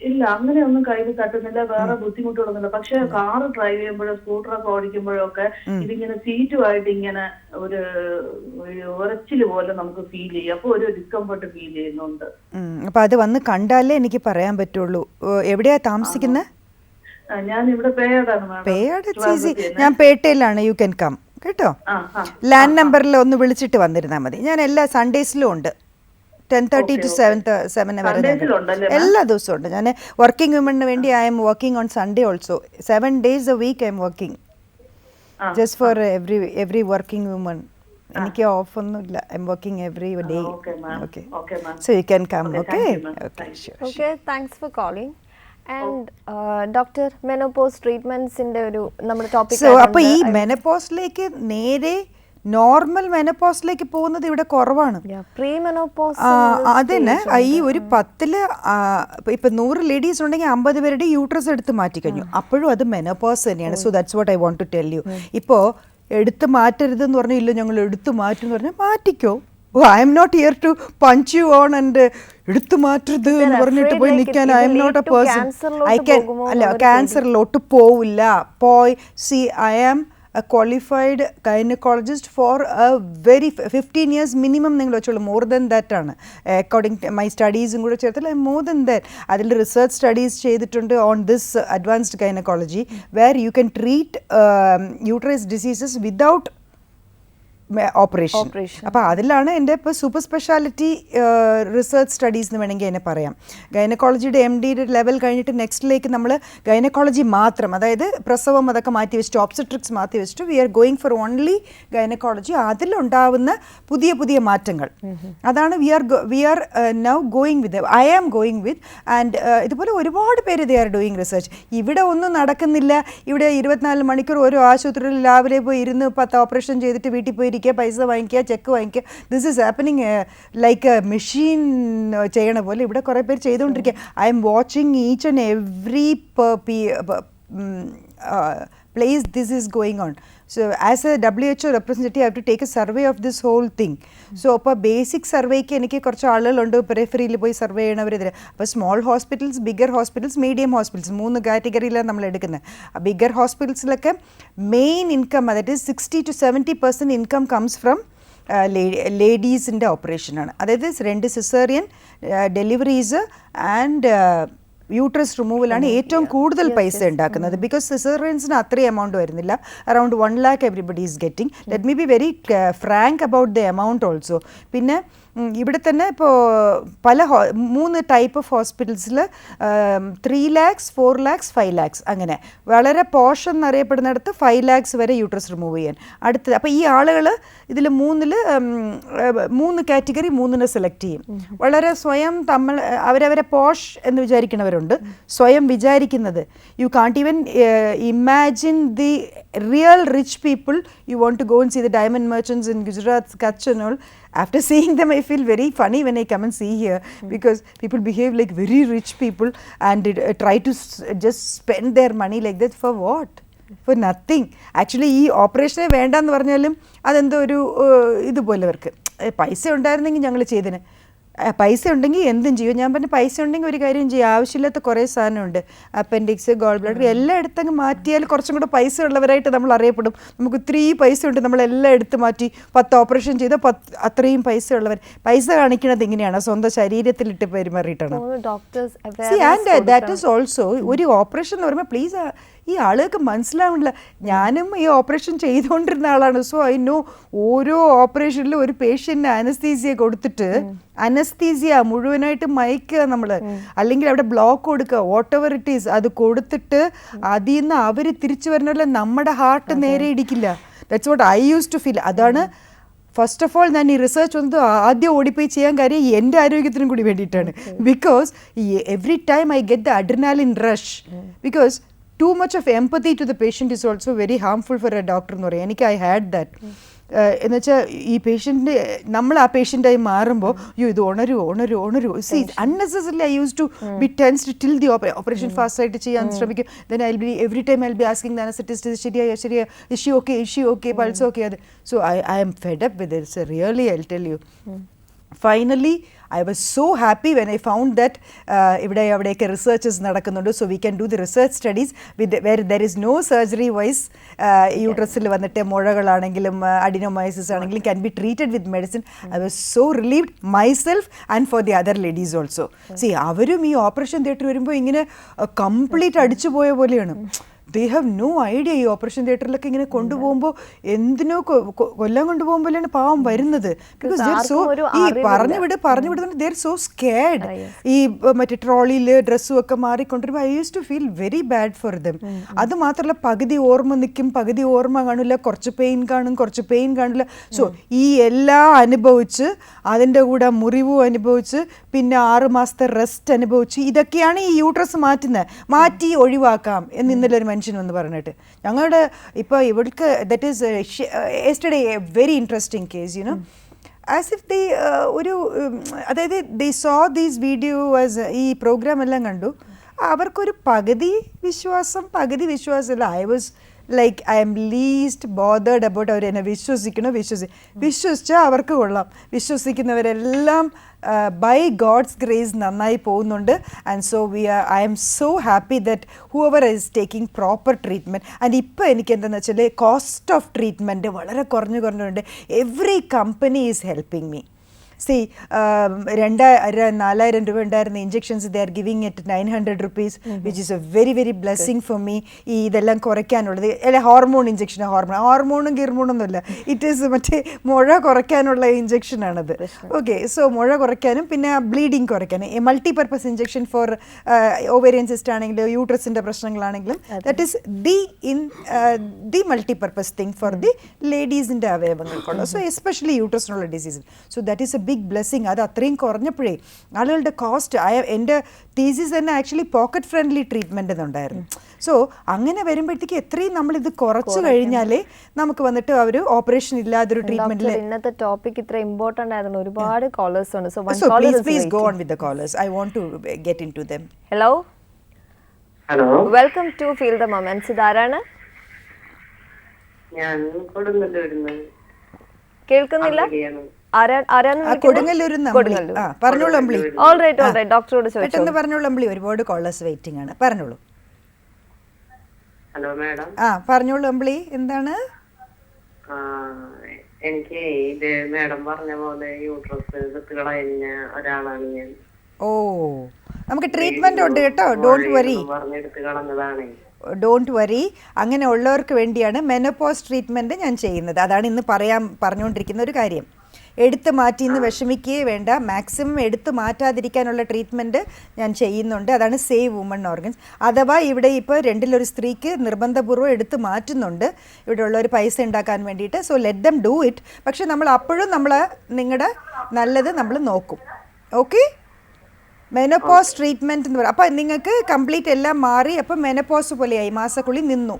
ഇല്ല, അങ്ങനെയൊന്നും കയ്യിൽ തട്ടുന്നില്ല, വേറെ ബുദ്ധിമുട്ടുകളൊന്നുമില്ല. പക്ഷെ കാറ് ഡ്രൈവ് ചെയ്യുമ്പോഴോ സ്കൂട്ടറൊക്കെ ഓടിക്കുമ്പോഴൊക്കെ ഇതിങ്ങനെ സീറ്റുമായിട്ട് ഇങ്ങനെ ഒരു ഉരച്ചില് പോലെ നമുക്ക് ഫീൽ ചെയ്യും. അപ്പൊ ഒരു ഡിസ്കംഫർട്ട് ഫീൽ ചെയ്യുന്നുണ്ട്. അപ്പൊ അത് വന്ന് കണ്ടാലേ എനിക്ക് പറയാൻ പറ്റുള്ളൂ. എവിടെയാ താമസിക്കുന്നത്? ഞാൻ ഇവിടെ പേയാടാണ്. പേയാട് ഈസി. ഞാൻ പേട്ടയിലാണ്. യു ക്യാൻ കം കേട്ടോ. ലാൻഡ് നമ്പറിൽ ഒന്ന് വിളിച്ചിട്ട് വന്നിരുന്നാൽ മതി. ഞാൻ എല്ലാ സൺഡേസിലും ഉണ്ട്. 10:30 to 7 വരെ എല്ലാ ദിവസവും ഉണ്ട്. ഞാൻ വർക്കിംഗ് വുമണിന് വേണ്ടി I M working on Sunday also. 7 days a week I M working just for every working woman. എനിക്ക് ഓഫ് ഒന്നുമില്ല. I M working every day. Okay, so you can come. Okay, okay, thanks for calling. And doctor, menopause ട്രീറ്റ്മെന്റ്സിന്റെ ഒരു നമ്മുടെ topic. So അപ്പോൾ ഈ മെനോപോസിലേക്ക് നേരെ normal മെനോപോസിലേക്ക് പോകുന്നത് ഇവിടെ കുറവാണ്. അതിന് ഈ ഒരു 10 ഇപ്പൊ 100 ലേഡീസ് ഉണ്ടെങ്കിൽ 50 പേരുടെ യൂട്രസ് എടുത്ത് മാറ്റി കഴിഞ്ഞു. അപ്പോഴും അത് മെനോപോസ് തന്നെയാണ്. So that's what I want to tell you. ഇപ്പോൾ എടുത്ത് മാറ്റരുതെന്ന് പറഞ്ഞാൽ ഇല്ല ഞങ്ങൾ എടുത്ത് മാറ്റും എന്ന് പറഞ്ഞാൽ മാറ്റിക്കോ, oh I M not here to punch you on and എടുത്തു മാറ്റരുത് എന്ന് പറഞ്ഞിട്ട് പോയി നിൽക്കാൻ I M not a person. I can അല്ല ക്യാൻസറിലോട്ട് പോവില്ല. See I am a qualified gynecologist for a very 15 years minimum നിങ്ങൾ വെച്ചോളൂ. മോർ ദൻ ദാറ്റ് ആണ് അക്കോർഡിംഗ് ടു മൈ സ്റ്റഡീസും കൂടെ ചേർത്തല്ല മോർ ദൻ ദാറ്റ്. അതിൽ റിസർച്ച് സ്റ്റഡീസ് ചെയ്തിട്ടുണ്ട് on this advanced gynaecology where you can treat uterus diseases without operation. അപ്പോൾ അതിലാണ് എൻ്റെ ഇപ്പോൾ സൂപ്പർ സ്പെഷ്യാലിറ്റി റിസർച്ച് സ്റ്റഡീസ് എന്ന് വേണമെങ്കിൽ അതിനെ പറയാം. ഗൈനക്കോളജിയുടെ MD ലെവൽ കഴിഞ്ഞിട്ട് നെക്സ്റ്റിലേക്ക് നമ്മൾ ഗൈനക്കോളജി മാത്രം, അതായത് പ്രസവം അതൊക്കെ മാറ്റി വെച്ചിട്ട് ഓബ്സ്റ്റട്രിക്സ് മാറ്റി വെച്ചിട്ട് we are going for only gynaecology. അതിലുണ്ടാവുന്ന പുതിയ പുതിയ മാറ്റങ്ങൾ അതാണ് we are now going with, I am going with. And ഇതുപോലെ ഒരുപാട് പേര് ദേ ആർ ഡൂയിങ് റിസർച്ച്. ഇവിടെ ഒന്നും നടക്കുന്നില്ല. ഇവിടെ 24 മണിക്കൂർ ഓരോ ആശുപത്രിയിൽ രാവിലെ പോയി ഇരുന്ന് 10 ഓപ്പറേഷൻ ചെയ്തിട്ട് വീട്ടിൽ പോയി പൈസ വാങ്ങിക്കുക, ചെക്ക് വാങ്ങിക്കുക. This is happening like A machine ചെയ്യണ പോലെ ഇവിടെ കുറേ പേര് ചെയ്തുകൊണ്ടിരിക്കുക. I M watching each and every place this is going on. So as a WHO representative I have to take a survey of this whole thing. So അപ്പോൾ basic സർവേക്ക് എനിക്ക് കുറച്ച് ആളുകളുണ്ട് പെരിഫറിയിൽ പോയി സർവേ ചെയ്യണവരെതിരെ. അപ്പോൾ small hospitals, bigger hospitals, medium hospitals, 3 കാറ്റഗറിയിലാണ് നമ്മൾ എടുക്കുന്നത്. Bigger ഹോസ്പിറ്റൽസിലൊക്കെ main income, അതായത് 60 to 70% income comes from ലേഡീസിൻ്റെ ഓപ്പറേഷനാണ്. അതായത് 2 സിസേറിയൻ ഡെലിവറീസ് ആൻഡ് യൂട്രസ് റിമൂവലാണ് ഏറ്റവും കൂടുതൽ പൈസ ഉണ്ടാക്കുന്നത്. ബിക്കോസ് സിസേറിയൻസിന് അത്രയും എമൗണ്ട് വരുന്നില്ല. Around 1 lakh everybody is getting. Let me be very frank about the amount also. പിന്നെ ഇവിടെ തന്നെ ഇപ്പോൾ പല 3 ടൈപ്പ് ഓഫ് ഹോസ്പിറ്റൽസിൽ 3 lakhs, 4 lakhs, 5 lakhs അങ്ങനെ വളരെ പോഷ് എന്നറിയപ്പെടുന്നിടത്ത് 5 lakhs വരെ യൂട്രസ് റിമൂവ് ചെയ്യാൻ അടുത്ത്. അപ്പോൾ ഈ ആളുകൾ ഇതിൽ 3 കാറ്റഗറി 3 സെലക്ട് ചെയ്യും. വളരെ സ്വയം അവരവരെ പോഷ് എന്ന് വിചാരിക്കുന്നവരുണ്ട്. സ്വയം വിചാരിക്കുന്നത് you can't even imagine the real rich people. You want to go and see the diamond merchants in Gujarat, Kutch and all. After seeing them, I feel very funny when I come and see here because people behave like very rich people and try to just spend their money like that for what? For nothing. Actually, ഈ ഓപ്പറേഷനെ വേണ്ടെന്ന് പറഞ്ഞാലും അതെന്തോ ഒരു ഇതുപോലെ അവർക്ക് പൈസ ഉണ്ടായിരുന്നെങ്കിൽ ഞങ്ങൾ ചെയ്തതിന്. പൈസ ഉണ്ടെങ്കിൽ എന്തും ചെയ്യും. ഞാൻ പറഞ്ഞ പൈസ ഉണ്ടെങ്കിൽ ഒരു കാര്യം ചെയ്യും. ആവശ്യമില്ലാത്ത കുറേ സാധനമുണ്ട്. അപ്പൻഡിക്സ്, ഗോൾ ബ്ലാഡർ എല്ലാം എടുത്തങ്ങ് മാറ്റിയാൽ കുറച്ചും കൂടെ പൈസ ഉള്ളവരായിട്ട് നമ്മൾ അറിയപ്പെടും. നമുക്ക് ഇത്രയും പൈസ ഉണ്ട്, നമ്മളെല്ലാം എടുത്ത് മാറ്റി 10 ഓപ്പറേഷൻ ചെയ്താൽ അത്രയും പൈസ ഉള്ളവർ. പൈസ കാണിക്കുന്നത് എങ്ങനെയാണ്? സ്വന്തം ശരീരത്തിലിട്ട് പെരുമാറിയിട്ടാണ്. ദാറ്റ് ഈസ് ഓൾസോ ഒരു ഓപ്പറേഷൻ എന്ന് പറയുമ്പോൾ പ്ലീസ് ഈ ആളുകൾക്ക് മനസ്സിലാവില്ല. ഞാനും ഈ ഓപ്പറേഷൻ ചെയ്തുകൊണ്ടിരുന്ന ആളാണ്. സോ ഐ നോ ഓരോ ഓപ്പറേഷനിലും ഒരു പേഷ്യൻറ്റിന് അനസ്തീസിയ കൊടുത്തിട്ട്, അനസ്തീസിയ മുഴുവനായിട്ട് മയക്കുക നമ്മൾ, അല്ലെങ്കിൽ അവിടെ ബ്ലോക്ക് കൊടുക്കുക, വാട്ട് എവർ ഇറ്റ് ഈസ്, അത് കൊടുത്തിട്ട് അതിൽ നിന്ന് അവർ തിരിച്ചു വരണമല്ലോ നമ്മുടെ ഹാർട്ട് നേരെ ഇടിക്കില്ല. That's what I use to feel. അതാണ് ഫസ്റ്റ് ഓഫ് ഓൾ ഞാൻ ഈ റിസർച്ച് വന്നത് ആദ്യം ഓടിപ്പോയി ചെയ്യാൻ കാര്യം എൻ്റെ ആരോഗ്യത്തിനും കൂടി വേണ്ടിയിട്ടാണ്. Because every time I get the adrenaline rush. Because too much of empathy to the patient is also very harmful for a doctor എന്ന് പറയും. എനിക്ക് ഐ ഹാഡ് ദാറ്റ്. എന്ന് വെച്ചാൽ ഈ പേഷ്യൻറ്റ് നമ്മൾ ആ പേഷ്യൻ്റായി മാറുമ്പോൾ ഇത് ഉണരൂ സി unnecessarily I use to be tensed till the operation fast ആയിട്ട് ചെയ്യാൻ ശ്രമിക്കും. Then I be every time I be asking the anaesthetist ശരിയാ ഇഷി ഓക്കെ പൾസ് ഓക്കെ. അത് so I M fed up with it's really I tell you. Finally, I was so happy when I found that ഇവിടെ അവിടെയൊക്കെ researches നടക്കുന്നുണ്ട്. So we can do the research studies with where there is no surgery wise. യൂട്രസിൽ വന്നിട്ട് മുഴകളാണെങ്കിലും adenomyosis ആണെങ്കിലും can be treated with medicine. I was so relieved myself and for the other ladies also. See അവരും ഈ operation theatre വരുമ്പോൾ ഇങ്ങനെ complete അടിച്ചു പോയ പോലെയാണ്. They have no idea. ഈ ഓപ്പറേഷൻ തിയേറ്ററിലൊക്കെ ഇങ്ങനെ കൊണ്ടുപോകുമ്പോൾ എന്തിനോ കൊല്ലം കൊണ്ടുപോകുമ്പോഴാണ് പാവം വരുന്നത്. ബിക്കോസ് ഈ പറഞ്ഞു വിടുന്നുണ്ട്. They are so scared. ഈ മറ്റേ ട്രോളിയിൽ ഡ്രസ്സും ഒക്കെ മാറിക്കൊണ്ടിരുമ്പോൾ I use to feel very bad for them. അത് മാത്രമല്ല പകുതി ഓർമ്മ നിൽക്കും, പകുതി ഓർമ്മ കാണില്ല, കുറച്ച് പെയിൻ കാണില്ല. സോ ഈ എല്ലാം അനുഭവിച്ച് അതിൻ്റെ കൂടെ മുറിവും അനുഭവിച്ച് പിന്നെ 6 മാസത്തെ റെസ്റ്റ് അനുഭവിച്ച് ഇതൊക്കെയാണ് ഈ യൂട്രസ് മാറ്റി ഒഴിവാക്കാം എന്ന് ഇന്നലെ ഒരു മനുഷ്യൻ എന്ന് പറഞ്ഞിട്ട് ഞങ്ങളുടെ ഇപ്പോൾ ഇവർക്ക് that is yesterday a very interesting case you know as if they ഒരു അതായത് they so these video as ഈ പ്രോഗ്രാം എല്ലാം കണ്ടു. അവർക്കൊരു പകുതി വിശ്വാസമില്ല. I was like I'm least bothered about അവർ എന്നെ വിശ്വസിച്ചാൽ അവർക്ക് കൊള്ളാം. വിശ്വസിക്കുന്നവരെല്ലാം ബൈ ഗോഡ്സ് ഗ്രേസ് നന്നായി പോകുന്നുണ്ട്. And so I M so happy that whoever is taking proper treatment. And ഇപ്പോൾ എനിക്ക് എന്താണെന്ന് വെച്ചാൽ കോസ്റ്റ് ഓഫ് ട്രീറ്റ്മെൻറ്റ് വളരെ കുറഞ്ഞുകൊണ്ട് every company is helping me. See 4,000 രൂപ ഉണ്ടായിരുന്ന injections they are giving it 900 rupees, which is a very very blessing for me. ഈ ഇതെല്ലാം കുറയ്ക്കാനുള്ളത് അല്ലെ ഹോർമോൺ ഇഞ്ചെക്ഷൻ, ഹോർമോണും ഗിർമോണൊന്നുമില്ല, ഇറ്റ് ഈസ് മറ്റേ മുഴ കുറയ്ക്കാനുള്ള ഇഞ്ചെക്ഷനാണത്. ഓക്കെ, സോ മുഴ കുറയ്ക്കാനും പിന്നെ ബ്ലീഡിങ് കുറയ്ക്കാനും multipurpose injection for ovarian cyst ആണെങ്കിലും യൂട്രസിൻ്റെ പ്രശ്നങ്ങളാണെങ്കിലും that is the multipurpose thing for the ലേഡീസിൻ്റെ അവയവങ്ങൾക്കുള്ള, സോ എസ്പെഷ്യലി യൂട്രസിനുള്ള disease. So that is a big blessing. അത് അത്രയും കുറഞ്ഞപ്പോഴേ ആളുകളുടെ കോസ്റ്റ്, എൻ്റെ തീസിസ് തന്നെ ആക്ച്വലി പോക്കറ്റ് ഫ്രണ്ട്ലി ട്രീറ്റ്മെൻറ്റ് എന്നുണ്ടായിരുന്നു. സോ അങ്ങനെ വരുമ്പോഴത്തേക്ക് എത്രയും നമ്മളിത് കുറച്ച് കഴിഞ്ഞാലേ നമുക്ക് വന്നിട്ട് അവർ ഓപ്പറേഷൻ ഇല്ലാതൊരു ട്രീറ്റ്മെന്റിൽ. ഇന്നത്തെ ടോപ്പിക് ഇത്ര ഇമ്പോർട്ടന്റ് ആയിരുന്നു, ഒരുപാട് കോളേഴ്സ് ഉണ്ട്. So please go on with the callers. I want to get into them. Hello hello, welcome to feel the moments. ഇതാരാണ്? ഞാൻ കൊടുങ്ങല്ലൂരിന്ന്. കേൾക്കുന്നില്ല? കൊടുങ്ങല്ലൂർ പറഞ്ഞോളൂ അമ്പിളി. ഡോക്ടറോട് പെട്ടെന്ന് പറഞ്ഞോളൂ അമ്പിളി, ഒരുപാട് കോളേഴ്സ് വെയിറ്റിംഗ് ആണ്. പറഞ്ഞോളൂ. Hello madam. പറഞ്ഞോളൂ അമ്പിളി, എന്താണ്? എനിക്ക് ഇത് മാഡം പറഞ്ഞ പോലെ യൂട്രസ് കളഞ്ഞ ഒരാളാണ് ഞാൻ. ഓ, നമുക്ക് ട്രീറ്റ്മെന്റ് ഉണ്ട് കേട്ടോ, ഡോണ്ട് വറി. പറഞ്ഞെടുത്ത് കളഞ്ഞതാണ്. Don't worry. അങ്ങനെ ഉള്ളവർക്ക് വേണ്ടിയാണ് മെനോപോസ് ട്രീറ്റ്മെൻറ്റ് ഞാൻ ചെയ്യുന്നത്. അതാണ് ഇന്ന് പറഞ്ഞുകൊണ്ടിരിക്കുന്ന ഒരു കാര്യം. എടുത്ത് മാറ്റിന്ന് വിഷമിക്കുകയേ വേണ്ട. മാക്സിമം എടുത്ത് മാറ്റാതിരിക്കാനുള്ള ട്രീറ്റ്മെൻറ്റ് ഞാൻ ചെയ്യുന്നുണ്ട്. അതാണ് സേവ് വുമൺ ഓർഗൻസ്. അഥവാ ഇവിടെ ഇപ്പോൾ 2-1 സ്ത്രീക്ക് നിർബന്ധപൂർവ്വം എടുത്ത് മാറ്റുന്നുണ്ട് ഇവിടെ ഉള്ളവർ പൈസ ഉണ്ടാക്കാൻ വേണ്ടിയിട്ട്. So let them do it. പക്ഷെ നമ്മൾ അപ്പോഴും നിങ്ങളുടെ നല്ലത് നമ്മൾ നോക്കും. ഓക്കെ, മെനോപോസ് ട്രീറ്റ്മെൻറ്റ് എന്ന് പറയും. അപ്പം നിങ്ങൾക്ക് കംപ്ലീറ്റ് എല്ലാം മാറി, അപ്പം മെനോപോസ് പോലെയായി, മാസക്കുള്ളി നിന്നു.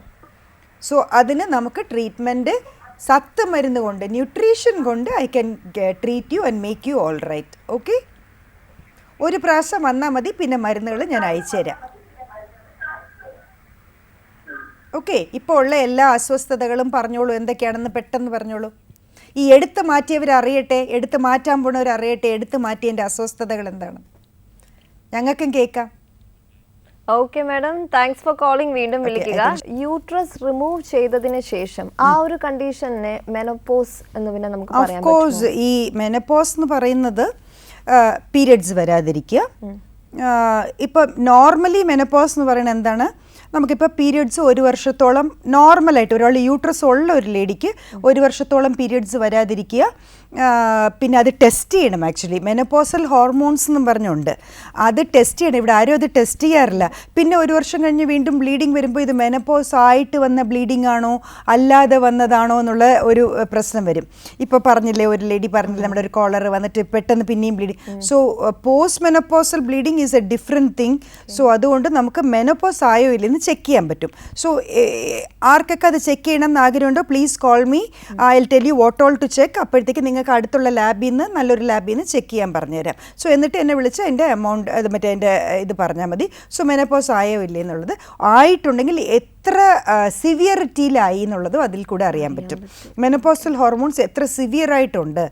സോ അതിന് നമുക്ക് ട്രീറ്റ്മെൻറ്റ് സത്ത് മരുന്ന് കൊണ്ട്, ന്യൂട്രീഷൻ കൊണ്ട് I can treat you and make you all right. Okay, ഒരു പ്രാവശ്യം വന്നാൽ മതി, പിന്നെ മരുന്നുകൾ ഞാൻ അയച്ചു തരാം. ഓക്കെ, ഇപ്പോൾ ഉള്ള എല്ലാ അസ്വസ്ഥതകളും പറഞ്ഞോളൂ, എന്തൊക്കെയാണെന്ന് പെട്ടെന്ന് പറഞ്ഞോളൂ. ഈ എടുത്ത് മാറ്റിയവർ അറിയട്ടെ, എടുത്ത് മാറ്റാൻ പോണവർ അറിയട്ടെ, എടുത്ത് മാറ്റിയതിൻ്റെ അസ്വസ്ഥതകൾ എന്താണ്, ഞങ്ങൾക്കും കേൾക്കാം. Okay madam, thanks for calling. വീണ്ടും വിളിക്കുക. യൂട്രസ് റിമൂവ് ചെയ്തതിന് ശേഷം ആ ഒരു കണ്ടീഷനെ മെനോപോസ് എന്ന് പിന്നെ നമുക്ക് പറയാൻ പറ്റുമോ? ഓഫ് കോഴ്സ്, ഈ മെനോപോസ് എന്ന് പറയുന്നത് പീരിയഡ്സ് വരാതിരിക്കുക. ഇപ്പം നോർമലി മെനോപോസ് എന്ന് പറയുന്നത് എന്താണ്, നമുക്കിപ്പോൾ പീരിയഡ്സ് 1 വർഷത്തോളം നോർമലായിട്ട് ഒരാൾ യൂട്രസ് ഉള്ള ഒരു ലേഡിക്ക് 1 വർഷത്തോളം പീരിയഡ്സ് വരാതിരിക്കുക. പിന്നെ അത് ടെസ്റ്റ് ചെയ്യണം. ആക്ച്വലി മെനോപോസൽ ഹോർമോൺസ് എന്നും പറഞ്ഞുണ്ട്, അത് ടെസ്റ്റ് ചെയ്യണം. ഇവിടെ ആരും അത് ടെസ്റ്റ് ചെയ്യാറില്ല. പിന്നെ 1 വർഷം കഴിഞ്ഞ് വീണ്ടും ബ്ലീഡിങ് വരുമ്പോൾ ഇത് മെനോപോസ് ആയിട്ട് വന്ന ബ്ലീഡിങ് ആണോ അല്ലാതെ വന്നതാണോ എന്നുള്ള ഒരു പ്രശ്നം വരും. ഇപ്പോൾ പറഞ്ഞില്ലേ, ഒരു ലേഡി പറഞ്ഞില്ലേ, നമ്മുടെ ഒരു കോളർ വന്നിട്ട് പെട്ടെന്ന് പിന്നെയും bleeding. So post menopausal bleeding is A different thing. So അതുകൊണ്ട് നമുക്ക് മെനോപോസ് ആയോ ഇല്ലെന്ന് ചെക്ക് ചെയ്യാൻ പറ്റും. സോ ആർക്കൊക്കെ അത് ചെക്ക് ചെയ്യണം എന്ന് ആഗ്രഹമുണ്ടോ, please call me, I will tell you what all to check. അപ്പോഴത്തേക്ക് നിങ്ങൾക്ക് അടുത്തുള്ള ലാബിൽ നിന്ന്, നല്ലൊരു ലാബിൽ നിന്ന് ചെക്ക് ചെയ്യാൻ പറഞ്ഞുതരാം. സോ എന്നിട്ട് എന്നെ വിളിച്ച് എൻ്റെ എമൗണ്ട്, മറ്റേ എൻ്റെ ഇത് പറഞ്ഞാൽ മതി. സോ മെനോപോസ് ആയോ ഇല്ലേ എന്നുള്ളത്, ആയിട്ടുണ്ടെങ്കിൽ എത്ര സിവിയറിറ്റിയിലായി എന്നുള്ളതും അതിൽ കൂടെ അറിയാൻ പറ്റും. മെനോപോസൽ ഹോർമോൺസ് എത്ര സിവിയർ ആയിട്ടുണ്ട്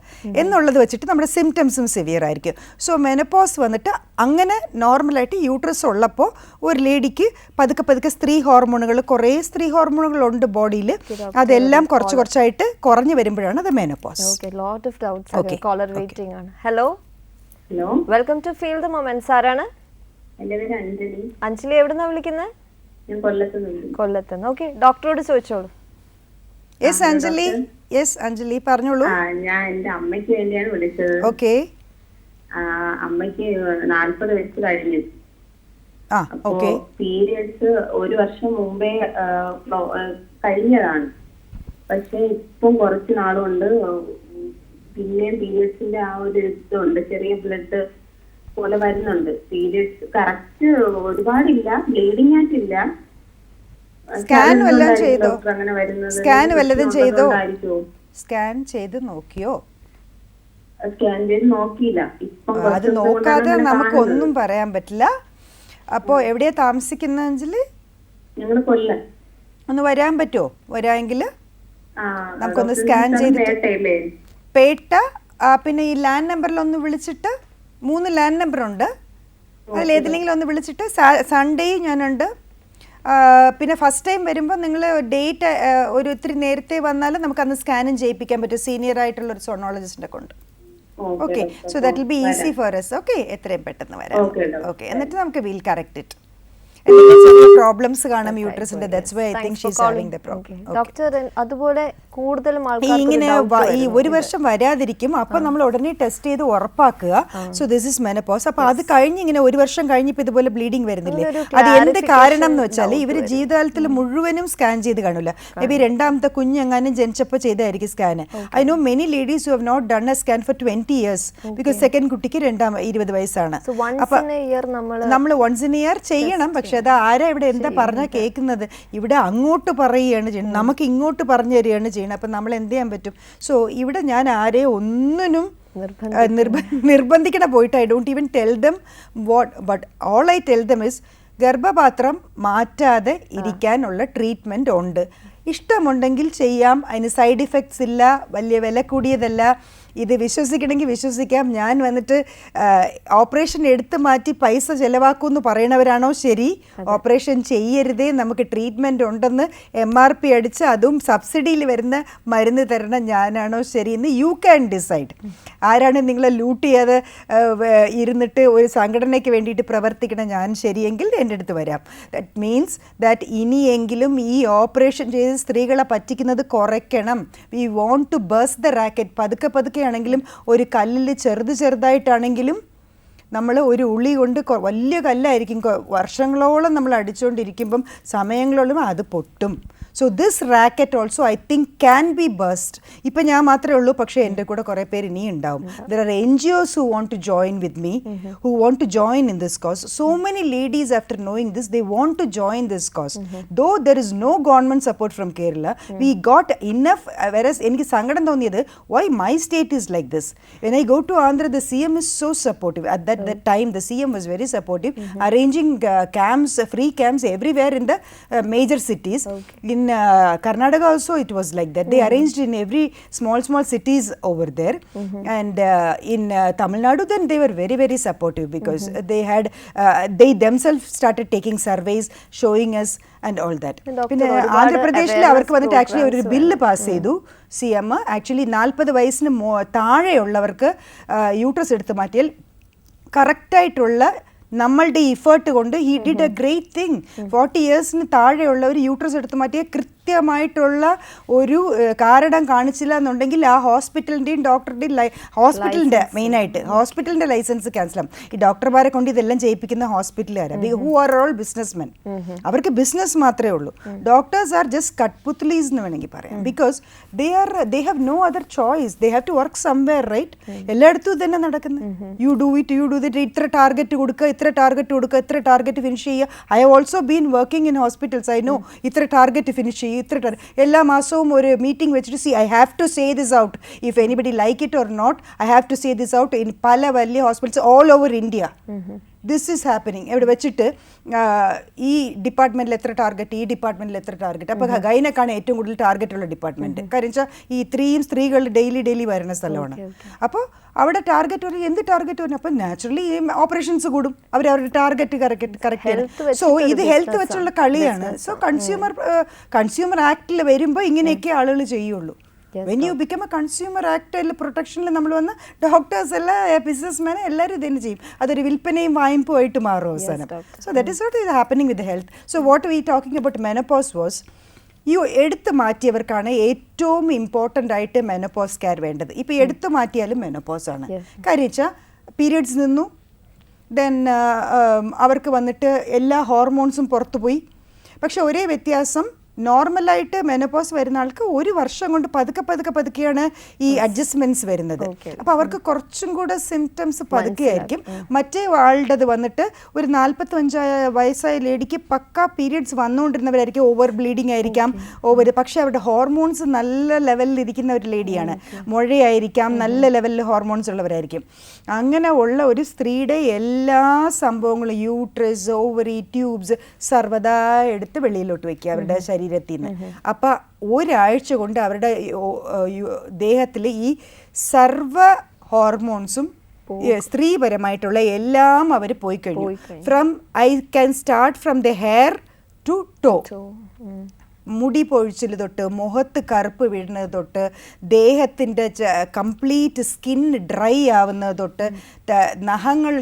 എന്നുള്ളത് വെച്ചിട്ട് നമ്മുടെ സിംറ്റംസും സിവിയർ ആയിരിക്കും. സോ മെനോപോസ് വന്നിട്ട് അങ്ങനെ നോർമലായിട്ട് യൂട്രസ് ഉള്ളപ്പോൾ ഒരു ലേഡിക്ക് പതുക്കെ സ്ത്രീ ഹോർമോണുകൾ, കുറേ സ്ത്രീ ഹോർമോണുകളുണ്ട് ബോഡിയിൽ, അതെല്ലാം കുറച്ചായിട്ട് കുറഞ്ഞു വരുമ്പോഴാണ് അത് menopause. Hello, welcome to feel the moments. ആരാണ്? എന്റെ പേര് അഞ്ജലി. അഞ്ജലി, എവിടുന്നാ വിളിക്കുന്നത്? ഞാൻ കൊല്ലത്തുനിന്ന്. കൊല്ലത്തുനിന്ന്. ഓക്കെ, ഡോക്ടറോട് ചോദിച്ചോളൂ. യെസ് അഞ്ജലി, യെസ് അഞ്ജലി പറഞ്ഞോളൂ. ഞാൻ എന്റെ അമ്മയ്ക്ക് വേണ്ടിയാണ് വിളിച്ചത്. ഓക്കെ, അമ്മയ്ക്ക് 40 വയസ്സ് കഴിഞ്ഞു. അപ്പോ ഓക്കെ, പീരിയഡ്സ് 1 വർഷം മുമ്പേ കഴിഞ്ഞതാണ്. പക്ഷെ ഇപ്പം കുറച്ച് നാളുകൊണ്ട് പിന്നെയും പീരിയഡ്സിന്റെ ആ ഒരു ഇതുണ്ട്, ചെറിയ ബ്ലഡ് പോലെ വരുന്നുണ്ട്. പീരിയഡ്സ് കറക്റ്റ് ഒരുപാടില്ല, ബ്ലീഡിംഗ് ആയിട്ടില്ല. സ്കാൻ വല്ലതും ചെയ്തോ? അങ്ങനെ വരുന്നത് സ്കാൻ വല്ലതും ചെയ്തോ? സ്കാൻ ചെയ്ത് നോക്കിയോ? സ്കാൻ ചെയ്ത് നോക്കിയില്ല. ഇപ്പം അത് നോക്കാതെ നമുക്കൊന്നും പറയാൻ പറ്റില്ല. അപ്പോൾ എവിടെയാ താമസിക്കുന്നത് അഞ്ജലി? ഞങ്ങള് കൊല്ലം. ഒന്ന് വരാൻ പറ്റുമോ? വരാമെങ്കിൽ ആ, നമുക്കൊന്ന് ഡോക്ടർ സ്കാൻ സ്ഥലം ചെയ്തിട്ട് പേട്ടയല്ലേ? പേട്ട. പിന്നെ ഈ ലാൻഡ് നമ്പറിലൊന്ന് വിളിച്ചിട്ട് 3 ലാൻഡ് നമ്പറുണ്ട്, അതിലേതെങ്കിലും ഒന്ന് വിളിച്ചിട്ട് സൺഡേയും ഞാനുണ്ട്. പിന്നെ ഫസ്റ്റ് ടൈം വരുമ്പോൾ നിങ്ങൾ ഡേറ്റ് ഒരു ഇത്തിരി നേരത്തെ വന്നാൽ നമുക്ക് അന്ന് സ്കാനും ചെയ്യിപ്പിക്കാൻ പറ്റും. സീനിയർ ആയിട്ടുള്ള ഒരു സോണോളജിസ്റ്റിനെ കൊണ്ട്. Okay, so that will be easy for us. Okay, എത്രയും പെട്ടെന്ന് വരാം. ഓക്കെ, എന്നിട്ട് നമുക്ക് വിൽ കറക്റ്റ് ഇറ്റ്. പ്രോബ്ലംസ് കാണും യൂട്രസിന്റെ. That's why I think she is having the problem. Doctor അതുപോലെ കൂടുതലും ഇങ്ങനെ ഈ ഒരു വർഷം വരാതിരിക്കും. അപ്പോൾ നമ്മൾ ഉടനെ ടെസ്റ്റ് ചെയ്ത് ഉറപ്പാക്കുക സോ ദിസ് ഇസ് മെനോപോസ്. അപ്പോൾ അത് കഴിഞ്ഞ് ഇങ്ങനെ ഒരു വർഷം കഴിഞ്ഞപ്പോൾ ഇതുപോലെ ബ്ലീഡിങ് വരുന്നില്ലേ, അത് എന്ത് കാരണം എന്ന് വെച്ചാൽ ഇവർ ജീവിതകാലത്തിൽ മുഴുവനും സ്കാൻ ചെയ്ത് കാണില്ല. മേ ബി രണ്ടാമത്തെ കുഞ്ഞെങ്ങാനും ജനിച്ചപ്പോൾ ചെയ്തായിരിക്കും scan. I know many ladies who have not done a scan for 20 years because second കുട്ടിക്ക് 20 വയസ്സാണ്. അപ്പോൾ നമ്മൾ വൺസ് ഇൻ ഇയർ ചെയ്യണം. പക്ഷെ അത് ആരാ ഇവിടെ എന്താ പറഞ്ഞാൽ കേൾക്കുന്നത്? ഇവിടെ അങ്ങോട്ട് പറയുകയാണ് ചെയ്യുന്നത്, നമുക്ക് ഇങ്ങോട്ട് പറഞ്ഞു തരികയാണ് ചെയ്യുന്നത്. അപ്പം നമ്മൾ എന്ത് ചെയ്യാൻ പറ്റും? സോ ഇവിടെ ഞാൻ ആരെയും ഒന്നിനും നിർബന്ധിക്കണ പോയിട്ട് I don't even tell them what, but all I tell them is ഗർഭപാത്രം മാറ്റാതെ ഇരിക്കാനുള്ള ട്രീറ്റ്മെൻറ്റ് ഉണ്ട്. ഇഷ്ടമുണ്ടെങ്കിൽ ചെയ്യാം, അതിന് സൈഡ് ഇഫക്ട്സ് ഇല്ല, വലിയ വില കൂടിയതല്ല. ഇത് വിശ്വസിക്കണമെങ്കിൽ വിശ്വസിക്കാം. ഞാൻ വന്നിട്ട് ഓപ്പറേഷൻ എടുത്ത് മാറ്റി പൈസ ചിലവാക്കുമെന്ന് പറയണവരാണോ ശരി? ഓപ്പറേഷൻ ചെയ്യരുതേ, നമുക്ക് ട്രീറ്റ്മെൻറ്റ് ഉണ്ടെന്ന് MRP അടിച്ച് അതും സബ്സിഡിയിൽ വരുന്ന മരുന്ന് തരണം ഞാനാണോ ശരി എന്ന് യു ക്യാൻ ഡിസൈഡ്. ആരാണ് നിങ്ങളെ ലൂട്ട് ചെയ്യാതെ ഇരുന്നിട്ട് ഒരു സംഘടനയ്ക്ക് വേണ്ടിയിട്ട് പ്രവർത്തിക്കണം ഞാൻ ശരിയെങ്കിൽ എൻ്റെ അടുത്ത് വരാം. ദാറ്റ് മീൻസ് ദാറ്റ് ഇനിയെങ്കിലും ഈ ഓപ്പറേഷൻ ചെയ്ത് സ്ത്രീകളെ പറ്റിക്കുന്നത് കുറയ്ക്കണം. We want to bust the racket. പതുക്കെ പതുക്കെ ആണെങ്കിലും ഒരു കല്ലിൽ ചെറുതായിട്ടാണെങ്കിലും നമ്മൾ ഒരു ഉളി കൊണ്ട് വലിയ കല്ലായിരിക്കും വർഷങ്ങളോളം നമ്മൾ അടിച്ചുകൊണ്ടിരിക്കുമ്പം സമയങ്ങളോളം അത് പൊട്ടും. So this racket also I think can be bust. ഇപ്പം ഞാൻ മാത്രമേ ഉള്ളൂ, പക്ഷേ എൻ്റെ കൂടെ കുറേ പേര് ഇനിയും ഉണ്ടാവും. There are NGOs who want to join with me, who want to join in this cause. So many ladies after knowing this, they want to join this cause. Though there is no government support from Kerala, we got enough. Whereas എനിക്ക് സങ്കടം തോന്നിയത് why my state is like this. When I go to Andhra, the CM is so supportive. At that time, the CM was very supportive, arranging camps, free camps everywhere in the major cities. In Karnataka also it was like that. They arranged in every small cities over there. And in Tamil Nadu then they were very very supportive because they had they themselves started taking surveys showing us and all that. പിന്നെ ആന്ധ്രാപ്രദേശിൽ അവർക്ക് വന്നിട്ട് actually ഒരു bill pass ചെയ്തു CM. Actually 40 വയസ്സിന് താഴെയുള്ളവർക്ക് uterus എടുത്ത് മാറ്റിയാൽ കറക്റ്റായിട്ടുള്ള നമ്മളുടെ ഇഫേർട്ട് കൊണ്ട് he did A great thing. 40 ഇയേഴ്സിന് താഴെയുള്ള ഒരു യൂട്രസ് എടുത്ത് മാറ്റിയ കൃത്യമായിട്ടുള്ള ഒരു കാരണം കാണിച്ചില്ല എന്നുണ്ടെങ്കിൽ ആ ഹോസ്പിറ്റലിൻ്റെയും ഡോക്ടറുടെയും ഹോസ്പിറ്റലിൻ്റെ മെയിനായിട്ട് ഹോസ്പിറ്റലിൻ്റെ ലൈസൻസ് ക്യാൻസലാകും. ഈ ഡോക്ടർമാരെ കൊണ്ട് ഇതെല്ലാം ചെയ്യിപ്പിക്കുന്ന ഹോസ്പിറ്റലുകാരാണ്. Who are all businessmen. അവർക്ക് ബിസിനസ് മാത്രമേ ഉള്ളൂ. ഡോക്ടേഴ്സ് ആർ ജസ്റ്റ് കട്ട്പുത്ലീസ് എന്ന് വേണമെങ്കിൽ പറയാം. Because they have no other choice. They have to work somewhere, right? എല്ലായിടത്തും ഇത് തന്നെ നടക്കുന്നത്. യു ഡു ഇറ്റ്, ഇത്ര ടാർഗറ്റ് കൊടുക്കുക, ഇത്ര ടാർഗറ്റ് ഫിനിഷ് ചെയ്യുക. I have also been working in hospitals. I know ഇത്ര ടാർഗറ്റ് ഫിനിഷ് ചെയ്യുക, എല്ലാ മാസവും ഒരു മീറ്റിംഗ് വെച്ചിട്ട് see I have to say this out if anybody like it or not. I have to say this out in പല വലിയ hospitals all over India. This is happening. ഇവിടെ വെച്ചിട്ട് ഈ ഡിപ്പാർട്ട്മെൻറ്റിൽ എത്ര ടാർഗറ്റ്, ഈ ഡിപ്പാർട്ട്മെൻറ്റിൽ എത്ര ടാർഗറ്റ്. അപ്പോൾ ഗൈനക്കാണ് ഏറ്റവും കൂടുതൽ ടാർഗറ്റ് ഉള്ള ഡിപ്പാർട്ട്മെൻറ്റ്. കാര്യം വെച്ചാൽ ഈ ഇത്രയും സ്ത്രീകൾ ഡെയിലി വരുന്ന സ്ഥലമാണ്. അപ്പോൾ അവിടെ ടാർഗറ്റ് വരും. എന്ത് ടാർഗറ്റ് വരും? അപ്പോൾ നാച്ചുറലി ഓപ്പറേഷൻസ് കൂടും. അവരുടെ ടാർഗറ്റ് കറക്റ്റ് ചെയ്യും. സോ ഇത് ഹെൽത്ത് വെച്ചുള്ള കളിയാണ്. സോ കൺസ്യൂമർ ആക്ടിൽ വരുമ്പോൾ ഇങ്ങനെയൊക്കെ ആളുകൾ ചെയ്യുള്ളൂ. When you become a consumer act പ്രൊട്ടക്ഷനിൽ നമ്മൾ വന്ന് ഡോക്ടേഴ്സ് എല്ലാം ബിസിനസ്മാൻ എല്ലാവരും ഇതന്നെ ചെയ്യും. അതൊരു വിൽപ്പനയും വായ്പുമായിട്ട് മാറും അവസാനം. So that is what is happening with health. So what we talking about menopause was ഈ എടുത്തു മാറ്റിയവർക്കാണ് ഏറ്റവും ഇമ്പോർട്ടൻ്റ് ആയിട്ട് മെനോപോസ് കെയർ വേണ്ടത്. ഇപ്പോൾ എടുത്തു മാറ്റിയാലും മെനോപോസ് ആണ്. കാര്യം വെച്ചാൽ പീരിയഡ്സ് നിന്നു, ദെൻ അവർക്ക് വന്നിട്ട് എല്ലാ ഹോർമോൺസും പുറത്തുപോയി. പക്ഷെ ഒരേ വ്യത്യാസം, നോർമലായിട്ട് മെനോപോസ് വരുന്ന ആൾക്ക് ഒരു വർഷം കൊണ്ട് പതുക്കെയാണ് ഈ അഡ്ജസ്റ്റ്മെൻറ്റ്സ് വരുന്നത്. അപ്പോൾ അവർക്ക് കുറച്ചും കൂടെ സിംറ്റംസ് പതുക്കെയായിരിക്കും. മറ്റേ ആളുടേത് വന്നിട്ട് ഒരു 45 വയസ്സായ ലേഡിക്ക് പക്ക പീരിയഡ്സ് വന്നുകൊണ്ടിരുന്നവരായിരിക്കും. ഓവർ ബ്ലീഡിങ് ആയിരിക്കാം, പക്ഷേ അവരുടെ ഹോർമോൺസ് നല്ല ലെവലിൽ ഇരിക്കുന്ന ഒരു ലേഡിയാണ്. മുഴയായിരിക്കാം, നല്ല ലെവലിൽ ഹോർമോൺസ് ഉള്ളവരായിരിക്കും. അങ്ങനെ ഉള്ള ഒരു സ്ത്രീയുടെ എല്ലാ സംഭവങ്ങളും യൂട്രസ്, ഓവറി, ട്യൂബ്സ് സർവ്വതാ എടുത്ത് വെളിയിലോട്ട് വയ്ക്കുക അവരുടെ ശരീരം ശരീരത്തിൽ നിന്ന്. അപ്പം ഒരാഴ്ച കൊണ്ട് അവരുടെ ദേഹത്തിൽ ഈ സർവ ഹോർമോൺസും സ്ത്രീപരമായിട്ടുള്ള എല്ലാം അവർ പോയി കഴിഞ്ഞു. From I can start from the hair to toe. മുടി പൊഴിച്ചിൽ തൊട്ട് മുഖത്ത് കറുപ്പ് വീഴുന്നത് തൊട്ട് ദേഹത്തിൻ്റെ കംപ്ലീറ്റ് സ്കിൻ ഡ്രൈ ആവുന്നത് തൊട്ട് നഖങ്ങൾ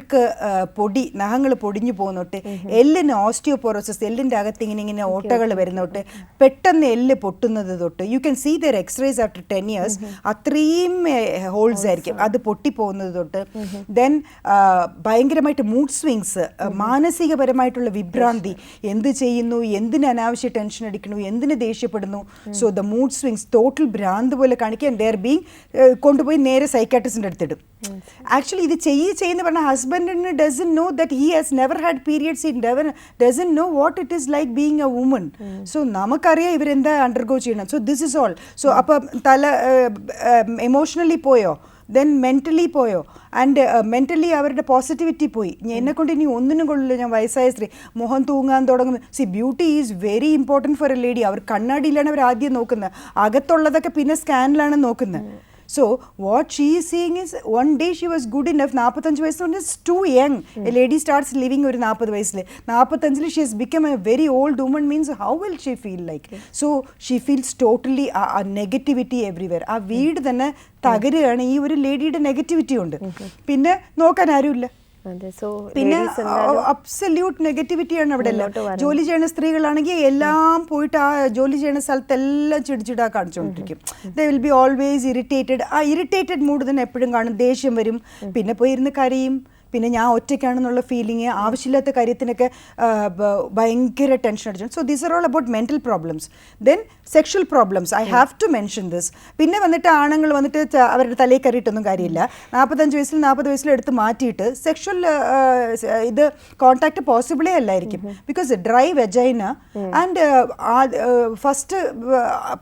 പൊടിഞ്ഞു പോകുന്ന തൊട്ട് എല്ലിന് ഓസ്റ്റിയോപോറോസിസ്, എല്ലിൻ്റെ അകത്ത് ഇങ്ങനെ ഓട്ടകൾ വരുന്ന തൊട്ട് പെട്ടെന്ന് എല്ല് പൊട്ടുന്നത് തൊട്ട് you can see their x-rays after 10 years. അത്രയും ഹോൾസ് ആയിരിക്കും അത് പൊട്ടിപ്പോകുന്നത് തൊട്ട്. ദെൻ ഭയങ്കരമായിട്ട് മൂഡ് സ്വിങ്സ്, മാനസികപരമായിട്ടുള്ള വിഭ്രാന്തി, എന്ത് ചെയ്യുന്നു, എന്തിന് അനാവശ്യ ടെൻഷൻ അടിക്കുന്നു, എന്തിന് ദേഷ്യപ്പെടുന്നു. So the mood swings total ഭ്രാന്ത് പോലെ കാണിക്കാൻ ദർ ബീങ് കൊണ്ടുപോയി നേരെ സൈക്കാട്രിസ്റ്റിൻ്റെ അടുത്തിടും. ആക്ച്വലി ഇത് ചെയ്യുന്ന പറഞ്ഞാൽ ഹസ്ബൻഡിന് doesn't know that he has never had periods, he doesn't know what it is like being A woman. So നമുക്കറിയാം ഇവരെന്താ അണ്ടർഗോ ചെയ്യണം. So this is all. So അപ്പം എമോഷണലി പോയോ, ദെൻ മെൻ്റലി പോയോ, ആൻഡ് മെൻ്റലി അവരുടെ പോസിറ്റിവിറ്റി പോയി. എന്നെക്കൊണ്ട് ഇനി ഒന്നിനും കൊള്ളില്ല, ഞാൻ വയസ്സായ സ്ത്രീ, മുഖം തൂങ്ങാൻ തുടങ്ങും. Beauty is very important for a lady. അവർ കണ്ണാടിയിലാണ് അവർ ആദ്യം നോക്കുന്നത്, അകത്തുള്ളതൊക്കെ പിന്നെ സ്കാനിലാണ് നോക്കുന്നത്. So what she is seeing is one day she was good enough. 45 വയസ്സുകൊണ്ട് is too young. A lady starts living ഒരു 40 വയസ്സിൽ, 45 she has become a very old woman means how will she feel like? So she feels totally a negativity everywhere. ആ വീട് തന്നെ തകരുകയാണ്. ഈ ഒരു ലേഡിയുടെ negativity ഉണ്ട്, പിന്നെ നോക്കാൻ ആരുമില്ല. പിന്നെ അബ്സല്യൂട്ട് നെഗറ്റിവിറ്റിയാണ് അവിടെ എല്ലാം. ജോലി ചെയ്യുന്ന സ്ത്രീകളാണെങ്കിൽ എല്ലാം പോയിട്ട് ആ ജോലി ചെയ്യുന്ന സ്ഥലത്തെല്ലാം ചിടിച്ചിടാ കാണിച്ചുകൊണ്ടിരിക്കും. They will be always irritated. ആ ഇറിറ്റേറ്റഡ് മൂഡ് തന്നെ എപ്പോഴും കാണും. ദേഷ്യം വരും, പിന്നെ പോയി ഇരുന്ന് കരയും, പിന്നെ ഞാൻ ഒറ്റയ്ക്കാണെന്നുള്ള ഫീലിംഗ്, ആവശ്യമില്ലാത്ത കാര്യത്തിനൊക്കെ ഭയങ്കര ടെൻഷൻ അടിച്ചു. So these are all about mental problems. Then sexual problems, I have to mention this. പിന്നെ വന്നിട്ട് ആണുങ്ങൾ വന്നിട്ട് അവരുടെ തലയിൽ കയറിയിട്ടൊന്നും കാര്യമില്ല. 45 വയസ്സിൽ 40 വയസ്സിൽ എടുത്ത് മാറ്റിയിട്ട് സെക്ഷൽ ഇത് കോൺടാക്ട് പോസിബിളേ അല്ലായിരിക്കും. Because dry vagina and first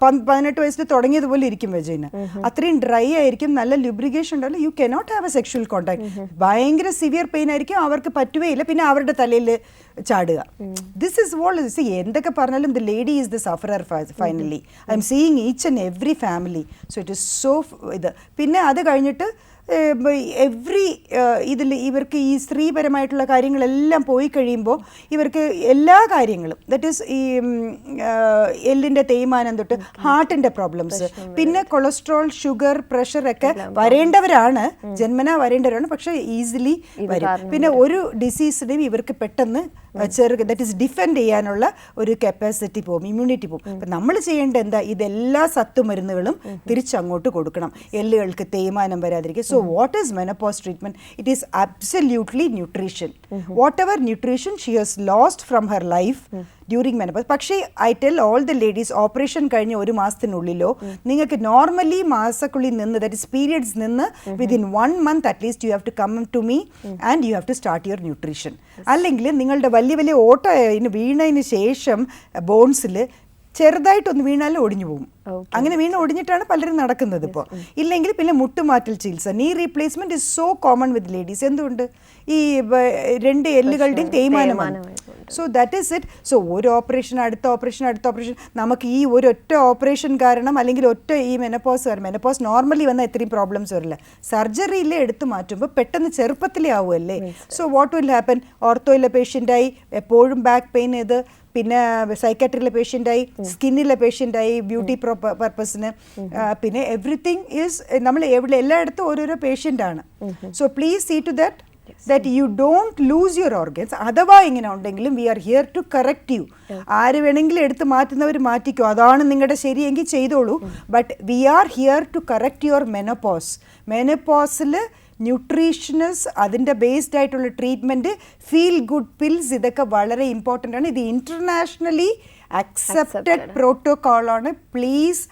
18 വയസ്സിൽ തുടങ്ങിയതുപോലെ ഇരിക്കും വെജൈന. അത്രയും ഡ്രൈ ആയിരിക്കും, നല്ല ലുബ്രിക്കേഷൻ ഉണ്ടാവില്ല. You cannot have a sexual contact. ഭയങ്കര സിവിയർ പെയിൻ ആയിരിക്കും, അവർക്ക് പറ്റുകയില്ല, പിന്നെ അവരുടെ തലയിൽ ചാടുക. This is whole. എന്തൊക്കെ പറഞ്ഞാലും the lady is the sufferer finally. I'm seeing each and every family. So it is so ഇത്. പിന്നെ അത് കഴിഞ്ഞിട്ട് എവ്രി ഇതിൽ ഇവർക്ക് ഈ സ്ത്രീപരമായിട്ടുള്ള കാര്യങ്ങളെല്ലാം പോയി കഴിയുമ്പോൾ ഇവർക്ക് എല്ലാ കാര്യങ്ങളും, ദറ്റ് ഈസ് ഈ എല്ലിൻ്റെ തേയ്മാനം തൊട്ട് ഹാർട്ടിൻ്റെ പ്രോബ്ലംസ്, പിന്നെ കൊളസ്ട്രോൾ, ഷുഗർ, പ്രഷറൊക്കെ വരേണ്ടവരാണ്, ജന്മനാ വരേണ്ടവരാണ്, പക്ഷേ ഈസിലി വരും. പിന്നെ ഒരു ഡിസീസിനെയും ഇവർക്ക് പെട്ടെന്ന് ദറ്റ് ഈസ് ഡിഫെൻഡ് ചെയ്യാനുള്ള ഒരു കപ്പാസിറ്റി പോകും, ഇമ്മ്യൂണിറ്റി പോകും. അപ്പം നമ്മൾ ചെയ്യേണ്ടത് എന്താ, ഇതെല്ലാ സത്തുമരുന്നുകളും തിരിച്ചങ്ങോട്ട് കൊടുക്കണം, എല്ലുകൾക്ക് തേയ്മാനം വരാതിരിക്കുക. So what is menopause treatment? It is absolutely nutrition. Whatever nutrition she has lost from her life during menopause. പക്ഷേ I tell all the ladies, operation കഴിഞ്ഞ ഒരു മാസത്തിനുള്ളിലോ നിങ്ങൾക്ക് നോർമലി മാസക്കുള്ളിൽ നിന്ന്, ദാറ്റ് ഇസ് പീരിയഡ്സ് നിന്ന് within 1 month at least you have to come to me and you have to start your nutrition. അല്ലെങ്കിൽ നിങ്ങളുടെ വലിയ വലിയ വീണതിന് ശേഷം ബോൺസിൽ ചെറുതായിട്ടൊന്ന് വീണാലും ഒടിഞ്ഞു പോകും. അങ്ങനെ വീണ് ഒടിഞ്ഞിട്ടാണ് പലരും നടക്കുന്നത് ഇപ്പോൾ. ഇല്ലെങ്കിൽ പിന്നെ മുട്ടുമാറ്റൽ ചികിത്സ, knee replacement is so common with ladies. എന്തുകൊണ്ട്? ഈ 2 എല്ലുകളുടെയും തേയ്മാനമാണ്. So that is it. So ഒരു ഓപ്പറേഷൻ, അടുത്ത ഓപ്പറേഷൻ, അടുത്ത ഓപ്പറേഷൻ. നമുക്ക് ഈ ഒരൊറ്റ ഓപ്പറേഷൻ കാരണം, അല്ലെങ്കിൽ ഒറ്റ ഈ മെനപ്പോസ് നോർമലി വന്നാൽ ഇത്രയും പ്രോബ്ലംസ് വരില്ല. സർജറിയിലെ എടുത്ത് മാറ്റുമ്പോൾ പെട്ടെന്ന് ചെറുപ്പത്തിലേ ആവുമല്ലേ. So what will happen? ഓർത്തോയിലെ പേഷ്യൻ്റായി, എപ്പോഴും ബാക്ക് പെയിൻ ഇത്, പിന്നെ സൈക്കാട്രിയിലെ പേഷ്യൻ്റായി, സ്കിന്നിലെ പേഷ്യൻ്റായി, ബ്യൂട്ടി പർപ്പസിന്, പിന്നെ എവറിത്തിങ് ഈസ് നമ്മൾ എല്ലായിടത്തും ഓരോരോ പേഷ്യൻ്റാണ്. So please see to that you don't lose your organs. അഥവാ ഇങ്ങനെ ഉണ്ടെങ്കിലും we are here to correct you. ആര് വേണമെങ്കിലും എടുത്ത് മാറ്റുന്നവർ മാറ്റിക്കോ, അതാണ് നിങ്ങളുടെ ശരിയെങ്കിൽ ചെയ്തോളൂ. But we are here to correct your menopause. മെനപ്പോസിൽ ന്യൂട്രീഷനസ്, അതിൻ്റെ ബേസ്ഡ് ആയിട്ടുള്ള ട്രീറ്റ്മെൻറ്റ്, ഫീൽ ഗുഡ് പിൽസ്, ഇതൊക്കെ വളരെ ഇമ്പോർട്ടൻ്റ് ആണ്. ഇത് ഇൻ്റർനാഷണലി അക്സെപ്റ്റഡ് പ്രോട്ടോക്കോളാണ്. Please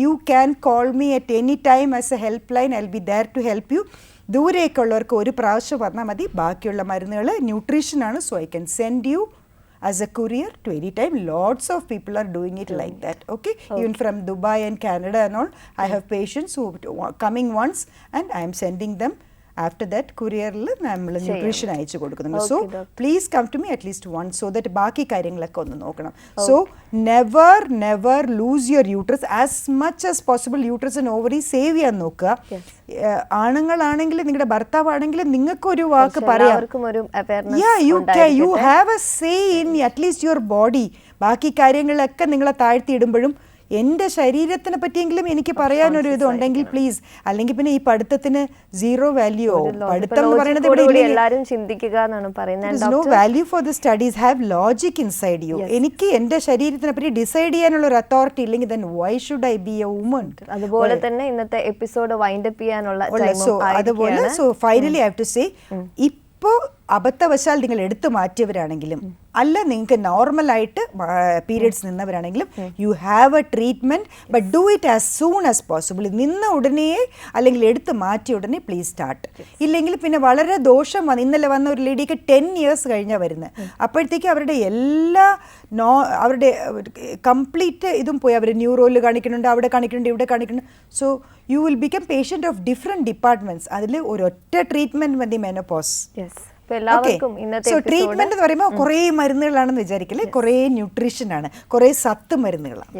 you can call me at any time as a help line. I will be there to help you. ദൂരേക്കുള്ളവർക്ക് ഒരു പ്രാവശ്യം വന്നാൽ മതി, ബാക്കിയുള്ള മരുന്നുകൾ ന്യൂട്രീഷനാണ്. So I can send you as a courier to any time. Lots of people are doing it like that. Okay? Even from Dubai and Canada and all, I have patients who are coming once and I am sending them after that കൊറിയറിൽ നമ്മൾ nutrition അയച്ചു കൊടുക്കുന്നുണ്ട്. So please come to me at least one so that ബാക്കി കാര്യങ്ങളൊക്കെ ഒന്ന് നോക്കണം. So never lose your uterus as much as possible. Uterus and ovary save ചെയ്യാൻ നോക്കുക. ആണുങ്ങളാണെങ്കിലും നിങ്ങളുടെ ഭർത്താവാണെങ്കിലും നിങ്ങൾക്കൊരു വാക്ക് പറയാം. You have a say in at least your body. ബാക്കി കാര്യങ്ങളൊക്കെ നിങ്ങളെ താഴ്ത്തിയിടുമ്പോഴും എൻ്റെ ശരീരത്തിനെ പറ്റിയെങ്കിലും എനിക്ക് പറയാനൊരു ഇതുണ്ടെങ്കിൽ പ്ലീസ്. അല്ലെങ്കിൽ പിന്നെ ഈ പഠിത്തത്തിന് സീറോ വാല്യൂ ആവും. പഠിത്തം എന്ന് പറയുന്നത് ഇവിടെ എല്ലാവരും ചിന്തിക്കുക എന്നാണ് പറയുന്നത്. No value for the studies. Have logic inside you. എനിക്ക് എൻ്റെ ശരീരത്തിനെ പറ്റി ഡിസൈഡ് ചെയ്യാനുള്ള ഒരു അതോറിറ്റി ഇല്ലെങ്കിൽ then why should I be a woman? അതുപോലെ തന്നെ ഇന്നത്തെ എപ്പിസോഡ് വൈൻഡ് അപ്പ് ചെയ്യാനുള്ള അതുപോലെ so finally I have to say, ഇപ്പോൾ അബദ്ധവശാൽ നിങ്ങൾ എടുത്തു മാറ്റിയവരാണെങ്കിലും അല്ല നിങ്ങൾക്ക് നോർമലായിട്ട് പീരിയഡ്സ് നിന്നവരാണെങ്കിലും you have a treatment, but do it as soon as possible. നിന്ന ഉടനെ അല്ലെങ്കിൽ എടുത്ത് മാറ്റിയ ഉടനെ പ്ലീസ് സ്റ്റാർട്ട്. ഇല്ലെങ്കിൽ പിന്നെ വളരെ ദോഷം വന്നു. ഇന്നലെ വന്ന ഒരു ലേഡിക്ക് 10 years കഴിഞ്ഞാൽ വരുന്നത്. അപ്പോഴത്തേക്ക് അവരുടെ എല്ലാ അവരുടെ കംപ്ലീറ്റ് ഇതും പോയി. അവർ ന്യൂറോയിൽ കാണിക്കുന്നുണ്ട്, അവിടെ കാണിക്കുന്നുണ്ട്, ഇവിടെ കാണിക്കുന്നുണ്ട്. So you will become patient of different departments. അതിൽ ഒരൊറ്റ ട്രീറ്റ്മെൻറ്റ് മതി മെനോപോസ്. എല്ലാവർക്കും ട്രീറ്റ്മെന്റ് എന്ന് പറയുമ്പോൾ കുറേ മരുന്നുകളാണെന്ന് വിചാരിക്കില്ലേ, കുറേ ന്യൂട്രീഷൻ ആണ്, കുറേ സത്ത് മരുന്നുകളാണ്.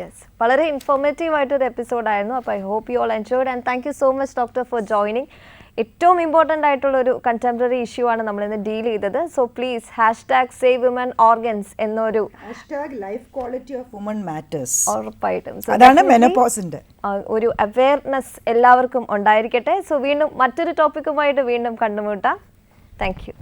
വളരെ ഇൻഫോർമേറ്റീവ് ആയിട്ടൊരു എപ്പിസോഡായിരുന്നു. അപ്പോൾ I hope you all enjoyed and thank you so much doctor for joining. ഏറ്റവും ഇമ്പോർട്ടൻ്റ് ആയിട്ടുള്ള ഒരു കണ്ടംപററി ഇഷ്യൂ ആണ് നമ്മളിന്ന് ഡീൽ ചെയ്തത്. സോ പ്ലീസ് #SaveWomenOrgans എന്നൊരു life quality of woman matters ഉറപ്പായിട്ടും അതാണ് മെനോപോസിന്റെ ഒരു അവയർനെസ് എല്ലാവർക്കും ഉണ്ടായിരിക്കട്ടെ. സോ വീണ്ടും മറ്റൊരു ടോപ്പിക്കുമായിട്ട് വീണ്ടും കണ്ടുമുട്ടാം. Thank you.